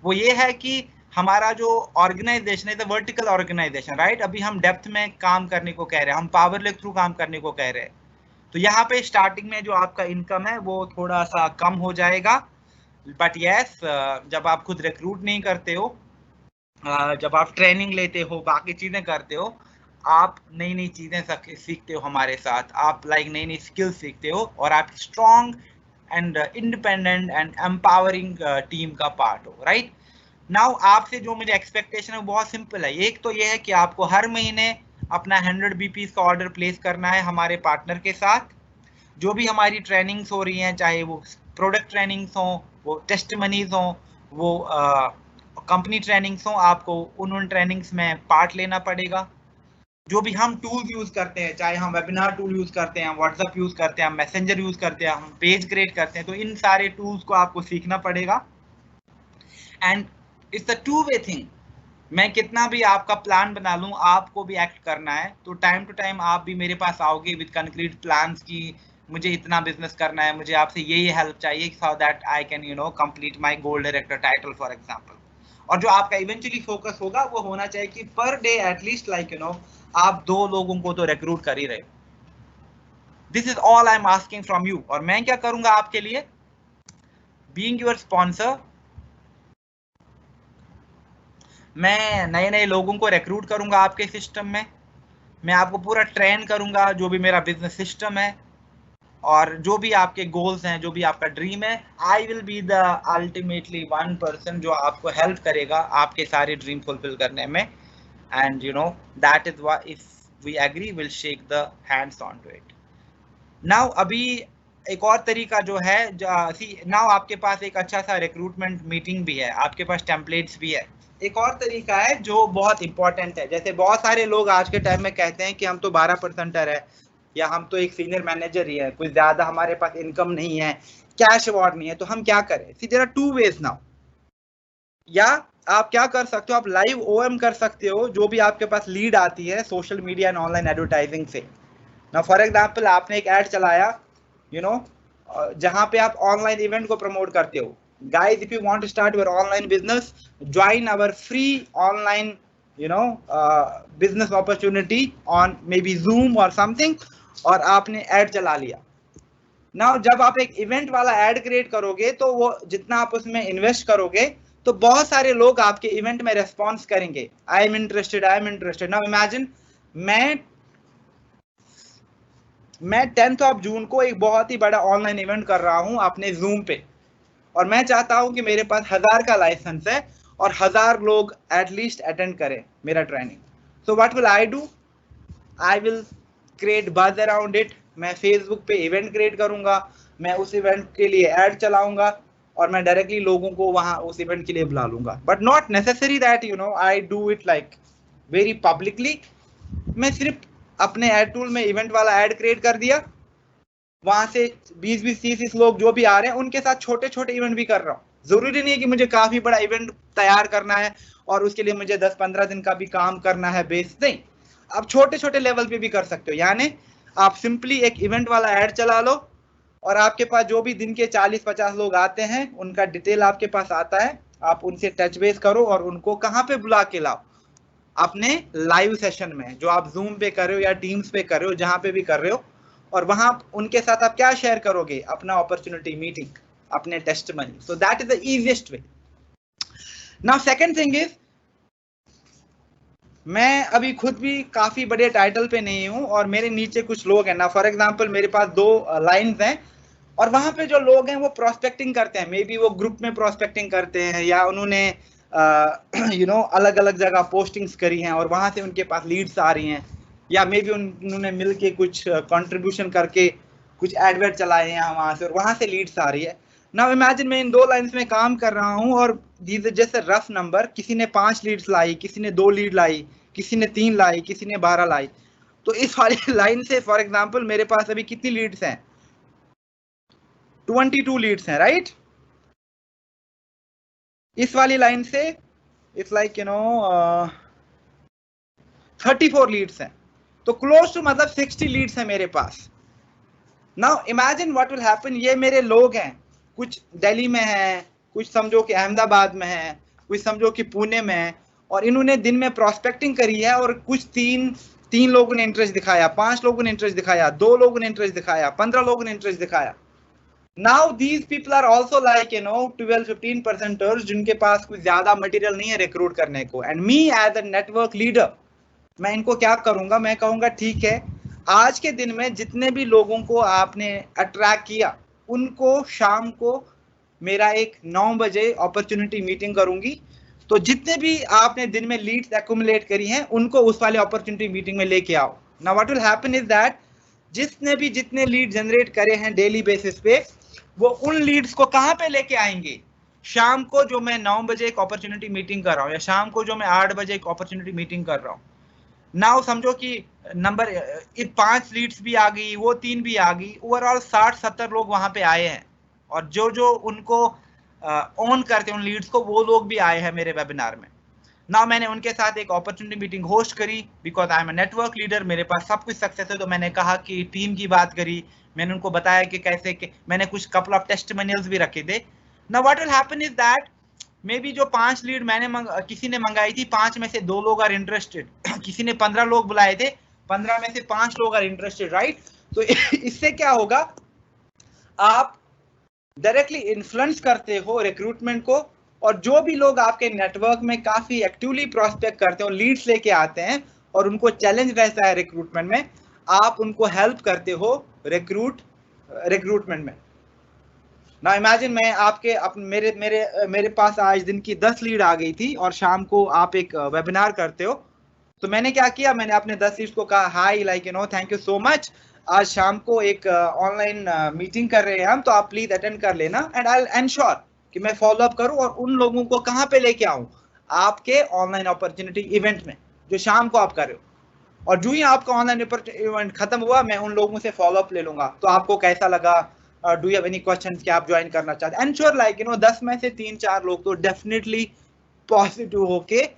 वो ये है कि हमारा जो ऑर्गेनाइजेशन है, वर्टिकल ऑर्गेनाइजेशन. राइट. अभी हम डेप्थ में काम करने को कह रहे हैं, हम पावर लेक थ्रू काम करने को कह रहे हैं. तो यहाँ पे स्टार्टिंग में जो आपका इनकम है वो थोड़ा सा कम हो जाएगा, बट यस जब आप खुद रिक्रूट नहीं करते हो, जब आप ट्रेनिंग लेते हो, बाकी चीज़ें करते हो, आप नई नई चीज़ें सीखते हो हमारे साथ, आप लाइक नई नई स्किल्स सीखते हो और आप strong and independent and empowering team का पार्ट हो. राइट. नाउ आपसे जो मुझे एक्सपेक्टेशन है वो बहुत सिंपल है. एक तो ये है कि आपको हर महीने अपना 100 बीपीस का ऑर्डर प्लेस करना है हमारे पार्टनर के साथ। जो भी हमारी ट्रेनिंग्स हो रही हैं, चाहे वो प्रोडक्ट ट्रेनिंग्स हों, वो टेस्टमनीज हों, वो कंपनी ट्रेनिंग्स हों, आपको उन ट्रेनिंग्स में पार्ट लेना पड़ेगा। जो भी हम टूल्स यूज करते हैं, चाहे हम वेबिनार टूल यूज करते हैं, व्हाट्सएप यूज करते हैं, मैसेंजर यूज करते हैं, हम पेज क्रिएट करते हैं, तो इन सारे टूल्स को आपको सीखना पड़ेगा। And it's a two way thing. मैं कितना भी आपका प्लान बना लूं, आपको भी एक्ट करना है। तो टाइम टू टाइम आप भी मेरे पास आओगे विद कंक्रीट प्लान्स की मुझे इतना बिजनेस करना है, मुझे आपसे ये हेल्प चाहिए so that I can complete my gold director title for example. और जो आपका इवेंचुअली फोकस होगा वो होना चाहिए कि पर डे एटलीस्ट आप 2 लोगों को तो रिक्रूट कर ही रहे। This is all I am asking from you. और मैं क्या करूंगा आपके लिए, बीइंग योर स्पॉन्सर, मैं नए नए लोगों को रिक्रूट करूंगा आपके सिस्टम में। मैं आपको पूरा ट्रेन करूंगा जो भी मेरा बिजनेस सिस्टम है, और जो भी आपके गोल्स हैं, जो भी आपका ड्रीम है, I will be the ultimately one person जो आपको हेल्प करेगा आपके सारे ड्रीम फुलफिल करने में। And that is why if we agree will shake the hands on to it. Now अभी एक और तरीका जो है, नाउ आपके पास एक अच्छा सा रिक्रूटमेंट मीटिंग भी है, आपके पास टेम्पलेट्स भी है। एक और तरीका है जो बहुत इंपॉर्टेंट है। जैसे बहुत सारे लोग आज के टाइम में कहते हैं कि हम तो 12%er है, या हम तो एक सीनियर मैनेजर ही है, कुछ ज्यादा हमारे पास इनकम नहीं है, कैश अवार्ड नहीं है, तो हम क्या करें। See there are two ways now. या आप क्या कर सकते हो, आप लाइव ओएम कर सकते हो जो भी आपके पास लीड आती है social media and online advertising से। ना फॉर एग्जाम्पल आपने एक एड चलाया जहां पे आप ऑनलाइन इवेंट को प्रमोट करते हो। Guys, if you want to start your online business, join our free online business opportunity on maybe Zoom or something, और आपने ऐड चला लिया। नाउ जब आप एक इवेंट वाला ऐड क्रिएट करोगे तो वो जितना आप उसमें इन्वेस्ट करोगे तो बहुत सारे लोग आपके इवेंट में रेस्पॉन्स करेंगे, आई am interested, I am interested. Now imagine मैं 10th ऑफ जून को एक बहुत ही बड़ा ऑनलाइन इवेंट कर रहा हूं अपने जूम पे, और मैं चाहता हूं कि मेरे पास 1000 का लाइसेंस है और 1000 लोग एटलीस्ट अटेंड करें मेरा training. So what will I do, I will create बज अराउंड इट। मैं फेसबुक पे इवेंट क्रिएट करूंगा, मैं उस इवेंट के लिए ऐड चलाऊंगा, और मैं डायरेक्टली लोगों को वहां उस इवेंट के लिए बुला लूंगा। But not necessary that I do it like very publicly. मैं सिर्फ अपने ऐड टूल में इवेंट वाला ऐड क्रिएट कर दिया, वहां से 20-20, 30 लोग जो भी आ रहे हैं उनके साथ छोटे छोटे इवेंट भी कर रहा हूँ। जरूरी नहीं है कि मुझे काफी बड़ा इवेंट तैयार करना है और उसके लिए मुझे 10-15 दिन का भी काम करना है बेस, नहीं। आप छोटे छोटे लेवल पे भी कर सकते हो। यानी आप सिंपली एक इवेंट वाला ऐड चला लो, और आपके पास जो भी दिन के 40-50 लोग आते हैं उनका डिटेल आपके पास आता है, आप उनसे टच बेस करो और उनको कहाँ पे बुला के लाओ, अपने लाइव सेशन में, जो आप जूम पे कर रहे हो या टीम्स पे कर रहे हो, जहां पे भी कर रहे हो। और वहां उनके साथ आप क्या शेयर करोगे, अपना अपॉर्चुनिटी मीटिंग, अपने testimony. So that is the easiest way. Now second thing is, मैं अभी खुद भी काफी बड़े टाइटल पे नहीं हूं और मेरे नीचे कुछ लोग हैं ना। फॉर एग्जांपल मेरे पास 2 लाइंस हैं, और वहां पे जो लोग हैं वो प्रोस्पेक्टिंग करते हैं, मे बी वो ग्रुप में प्रोस्पेक्टिंग करते हैं, या उन्होंने अलग अलग जगह पोस्टिंग्स करी हैं और वहां से उनके पास लीड्स आ रही हैं, या मे बी उन्होंने मिलके कुछ कंट्रीब्यूशन करके कुछ एडवर्ट चलाए हैं वहां से, और वहां से लीड्स आ रही है। नाउ इमेजिन मैं इन 2 लाइंस में काम कर रहा हूं, और दीज जैसे रफ नंबर, किसी ने 5 लीड्स लाई, किसी ने 2 लीड लाई, किसी ने 3 लाई, किसी ने 12 लाई। तो इस वाली लाइन से फॉर एग्जाम्पल मेरे पास अभी कितनी लीड्स हैं, 22 लीड्स हैं, राइट। इस वाली लाइन से इट्स लाइक 34 लीड्स हैं, तो क्लोज टू मतलब 60 लीड्स हैं मेरे पास। Now imagine what will happen, ये मेरे लोग हैं, कुछ दिल्ली में हैं, कुछ समझो कि अहमदाबाद में हैं, कुछ समझो कि पुणे में है, और इन्होंने दिन में प्रोस्पेक्टिंग करी है, और कुछ तीन लोगों ने इंटरेस्ट दिखाया, 5 लोगों ने इंटरेस्ट दिखाया, 2 लोगों ने इंटरेस्ट दिखाया, 15 लोगों ने इंटरेस्ट दिखाया। Now these people are also like 12-15%ers जिनके पास कुछ ज्यादा मटेरियल नहीं है रिक्रूट करने को। And me as a network leader, मैं इनको क्या करूंगा, मैं कहूंगा ठीक है, आज के दिन में जितने भी लोगों को आपने अट्रैक्ट किया उनको शाम को मेरा एक 9 बजे अपॉर्चुनिटी मीटिंग करूंगी, तो जितने भी आपने दिन में लीड्स एक्यूमुलेट करी हैं उनको उस वाले अपॉर्चुनिटी मीटिंग में लेके आओ। Now what will happen is that जिसने भी जितने लीड जनरेट करे हैं डेली बेसिस पे, वो उन लीड्स को कहां पे लेके आएंगे? शाम को जो मैं 9 बजे एक अपॉर्चुनिटी मीटिंग कर रहा हूं, या शाम को जो मैं 8 बजे एक अपॉर्चुनिटी मीटिंग कर रहा हूं, नाउ समझो कि नंबर 5 लीड्स भी आ गई, वो 3 भी आ गई, ओवरऑल 60-70 लोग वहां पे आए हैं, और जो जो उनको ऑन करते हैं उन लीड्स को, वो लोग भी आए हैं मेरे वेबिनार में। नाउ मैंने उनके साथ एक अपॉर्चुनिटी मीटिंग होस्ट करी, because I am a network leader, मेरे पास सब कुछ सक्सेस है। तो मैंने कहा कि टीम की बात करी, मैंने उनको बताया कि कैसे कि मैंने कुछ कपल ऑफ टेस्टिमोनियल्स भी रखे थे। Now what will happen is that may be जो 5 लीड मैंने किसी ने मंगाई थी, 5 में से 2 लोग आर इंटरेस्टेड। किसी ने 15 लोग बुलाए थे, 15 में से 5 लोग आर इंटरेस्टेड, राइट? तो इससे क्या होगा, आप डायरेक्टली इन्फ्लुएंस करते हो रिक्रूटमेंट को, और जो भी लोग आपके नेटवर्क में काफी एक्टिवली प्रोस्पेक्ट करते हो, लीड्स लेके आते हैं और उनको चैलेंज रहता है रिक्रूटमेंट में, आप उनको हेल्प करते हो रिक्रूटमेंट में। ना इमेजिन मैं आपके मेरे मेरे मेरे पास आज दिन की 10 लीड आ गई थी, और शाम को आप एक वेबिनार करते हो, तो मैंने क्या किया, मैंने अपने 10 लीड्स को कहा, high like thank you so much, आज शाम को एक ऑनलाइन मीटिंग कर रहे हैं हम, तो आप प्लीज अटेंड कर लेना, एंड आई विल एंश्योर कि मैं फॉलो अप करूं और उन लोगों को कहां पे लेके आऊं, आपके ऑनलाइन अपॉर्चुनिटी इवेंट में जो शाम को आप कर रहे हो। और जो ही आपका ऑनलाइन इवेंट खत्म हुआ, मैं उन लोगों से फॉलो अप ले लूंगा, तो आपको कैसा लगा, do you have any questions, क्या आप ज्वाइन करना चाहते हैं? एंश्योर लाइक 10 में से 3-4 लोग तो डेफिनेटली पॉजिटिव होके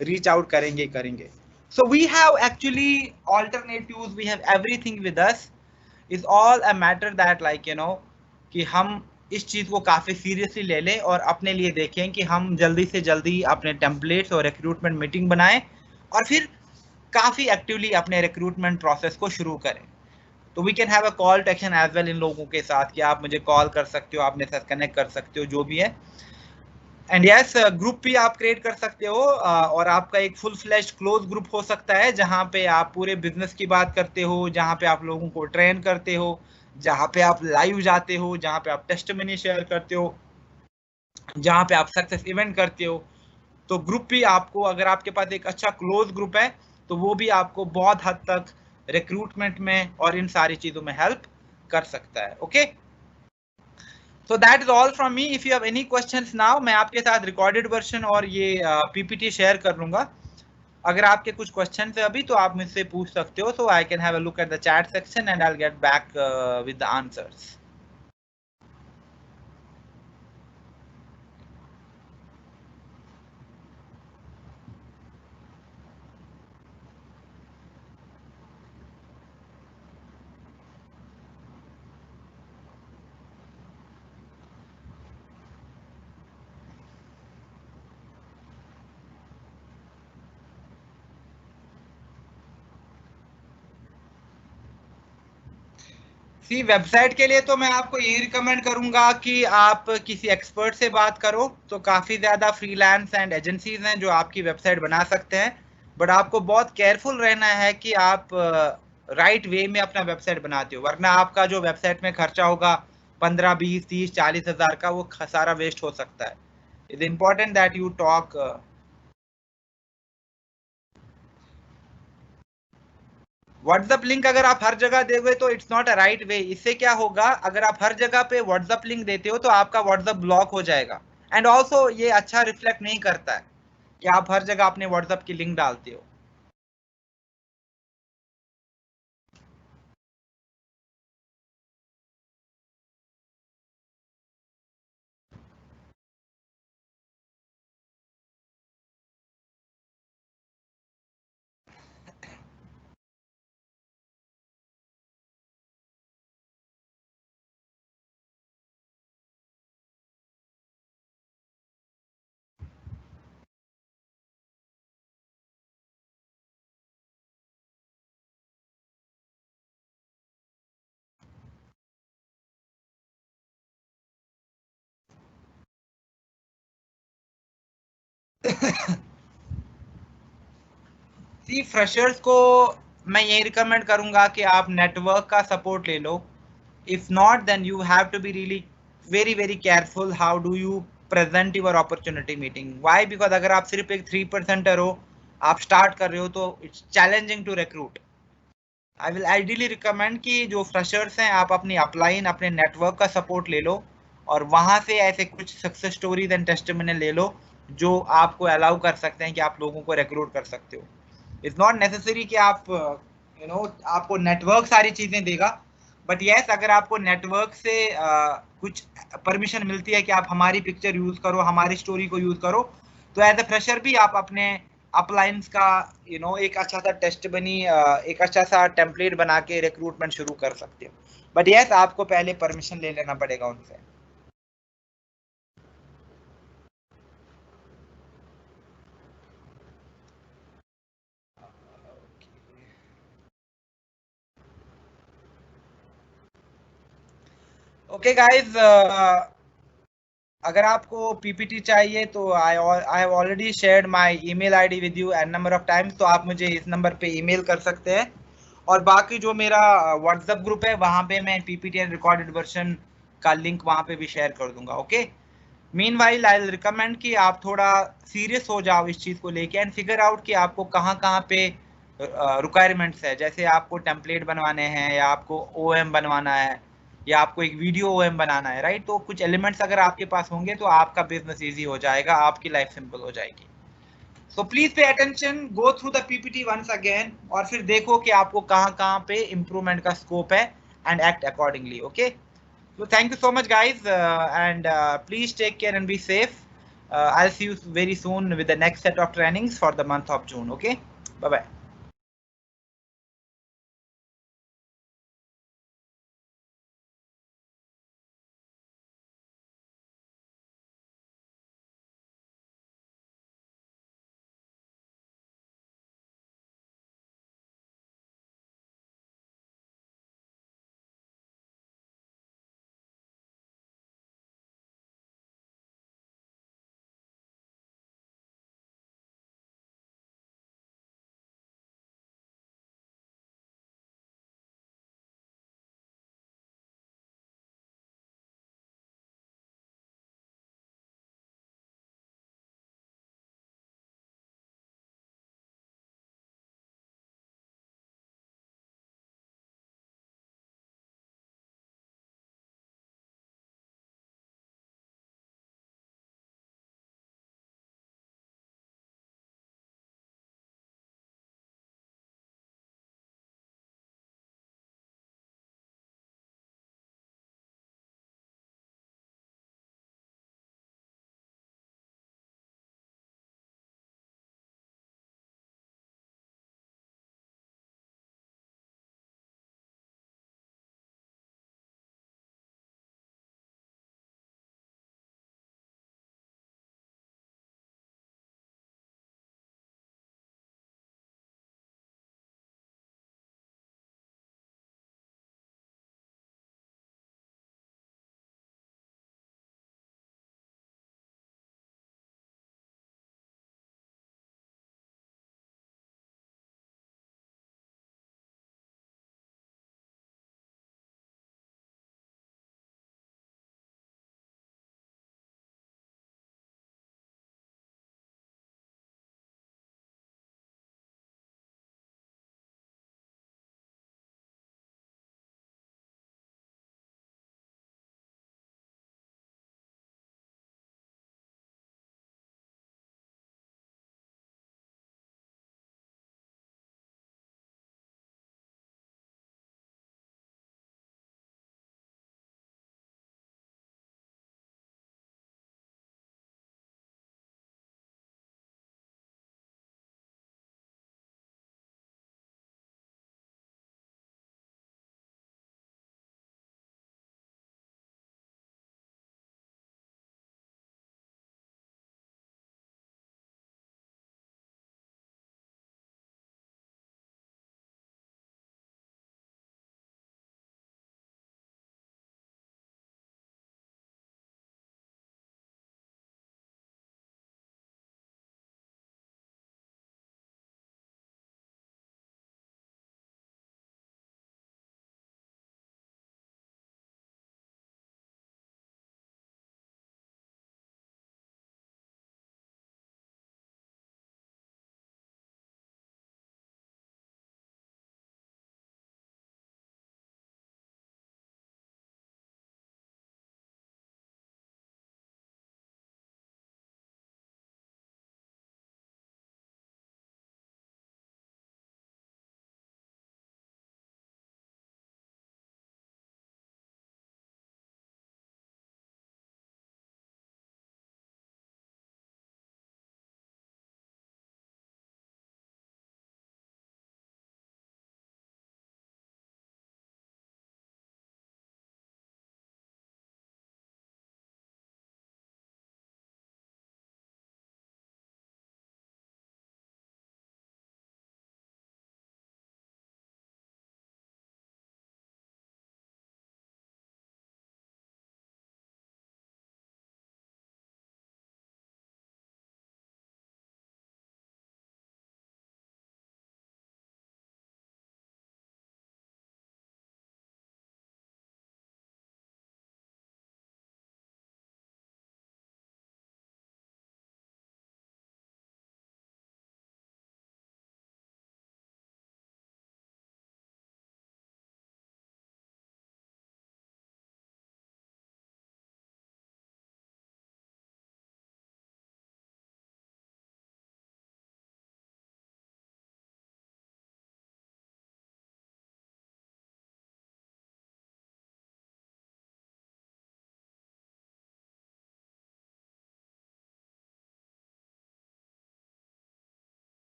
रीच आउट करेंगे। So we have actually alternatives, we have everything with us. It's all a matter that कि हम इस चीज को काफी सीरियसली ले लें और अपने लिए देखें कि हम जल्दी से जल्दी अपने टेम्पलेट्स और रिक्रूटमेंट मीटिंग बनाएं, और फिर काफी एक्टिवली अपने रिक्रूटमेंट प्रोसेस को शुरू करें। तो we can have a call to action as well इन लोगों के साथ, कि आप मुझे कॉल कर सकते हो, आप मेरे साथ कनेक्ट कर सकते हो, जो भी है। एंड यस, ग्रुप भी आप क्रिएट कर सकते हो, और आपका एक फुल फ्लैश क्लोज ग्रुप हो सकता है, जहां पे आप पूरे बिजनेस की बात करते हो, जहां पे आप लोगों को ट्रेन करते हो, जहां पे आप लाइव जाते हो, जहां पे आप टेस्टिमनी शेयर करते हो, जहां पे आप सक्सेस इवेंट करते हो। तो ग्रुप भी आपको, अगर आपके पास एक अच्छा क्लोज ग्रुप है, तो वो भी आपको बहुत हद तक रिक्रूटमेंट में और इन सारी चीजों में हेल्प कर सकता है। Okay, so that is all from me. If you have any questions now, मैं आपके साथ रिकॉर्डेड वर्जन और ये पीपीटी शेयर कर लूंगा। अगर आपके कुछ क्वेश्चन है अभी, तो आप मुझसे पूछ सकते हो, so I can have a look at the chat section and I'll get back with the answers. See website के लिए तो मैं आपको यही रिकमेंड करूंगा कि आप किसी एक्सपर्ट से बात करो। तो काफ़ी ज़्यादा फ्रीलांस एंड एजेंसीज हैं जो आपकी वेबसाइट बना सकते हैं, बट आपको बहुत केयरफुल रहना है कि आप राइट वे में अपना वेबसाइट बनाते हो, वरना आपका जो वेबसाइट में खर्चा होगा 15, 20, 30, 40 हज़ार का, वो सारा वेस्ट हो सकता है। It's important that you talk. WhatsApp link अगर आप हर जगह दोगे तो it's not a right way. इससे क्या होगा, अगर आप हर जगह पे व्हाट्सएप लिंक देते हो तो आपका व्हाट्सएप ब्लॉक हो जाएगा, एंड ऑल्सो ये अच्छा रिफ्लेक्ट नहीं करता है कि आप हर जगह अपने व्हाट्सएप की लिंक डालते हो। सी फ्रेशर्स को मैं यही रिकमेंड करूंगा कि आप नेटवर्क का सपोर्ट ले लो। If not, then you have to be really very very careful how do you present your opportunity meeting. Why? Because अगर आप सिर्फ एक 3%er हो, आप स्टार्ट कर रहे हो, तो it's challenging to recruit. I will ideally recommend कि जो फ्रेशर्स हैं आप अपनी अपलाइन, अपने नेटवर्क का सपोर्ट ले लो और वहां से ऐसे कुछ सक्सेस स्टोरीज एंड टेस्टिमोनियल ले लो जो आपको अलाउ कर सकते हैं कि आप लोगों को रिक्रूट कर सकते हो. इट्स नॉट नेसेसरी कि आप आपको नेटवर्क सारी चीजें देगा, बट यस अगर आपको नेटवर्क से कुछ परमिशन मिलती है कि आप हमारी पिक्चर यूज करो, हमारी स्टोरी को यूज करो, तो एज अ फ्रेशर भी आप अपने अपलाइंस का एक अच्छा सा टेस्ट बनी एक अच्छा सा टेम्पलेट बना के रिक्रूटमेंट शुरू कर सकते हो. बट यस आपको पहले परमिशन ले लेना पड़ेगा उनसे. ओके गाइस, अगर आपको पीपीटी चाहिए तो I have already shared my email ID with you n number of times, तो आप मुझे इस नंबर पे ईमेल कर सकते हैं. और बाकी जो मेरा व्हाट्सएप ग्रुप है वहां पे मैं पीपीटी एंड रिकॉर्डेड वर्जन का लिंक वहां पे भी शेयर कर दूंगा. Okay, meanwhile I will recommend कि आप थोड़ा सीरियस हो जाओ इस चीज को लेके एंड फिगर आउट कि आपको कहाँ कहाँ पे रिक्वायरमेंट्स है. जैसे आपको टेम्पलेट बनवाने हैं, या आपको ओएम बनवाना है, या आपको एक वीडियो ओएम बनाना है, राइट. तो कुछ एलिमेंट्स अगर आपके पास होंगे तो आपका बिजनेस इजी हो जाएगा, आपकी लाइफ सिंपल हो जाएगी. So please pay attention, go through the PPT once again और फिर देखो कि आपको कहाँ पे इम्प्रूवमेंट का स्कोप है and act accordingly. Okay, so thank you so much guys, and please take care and be safe. I'll see you very soon with the next set of trainings for the month of June. Okay, bye bye.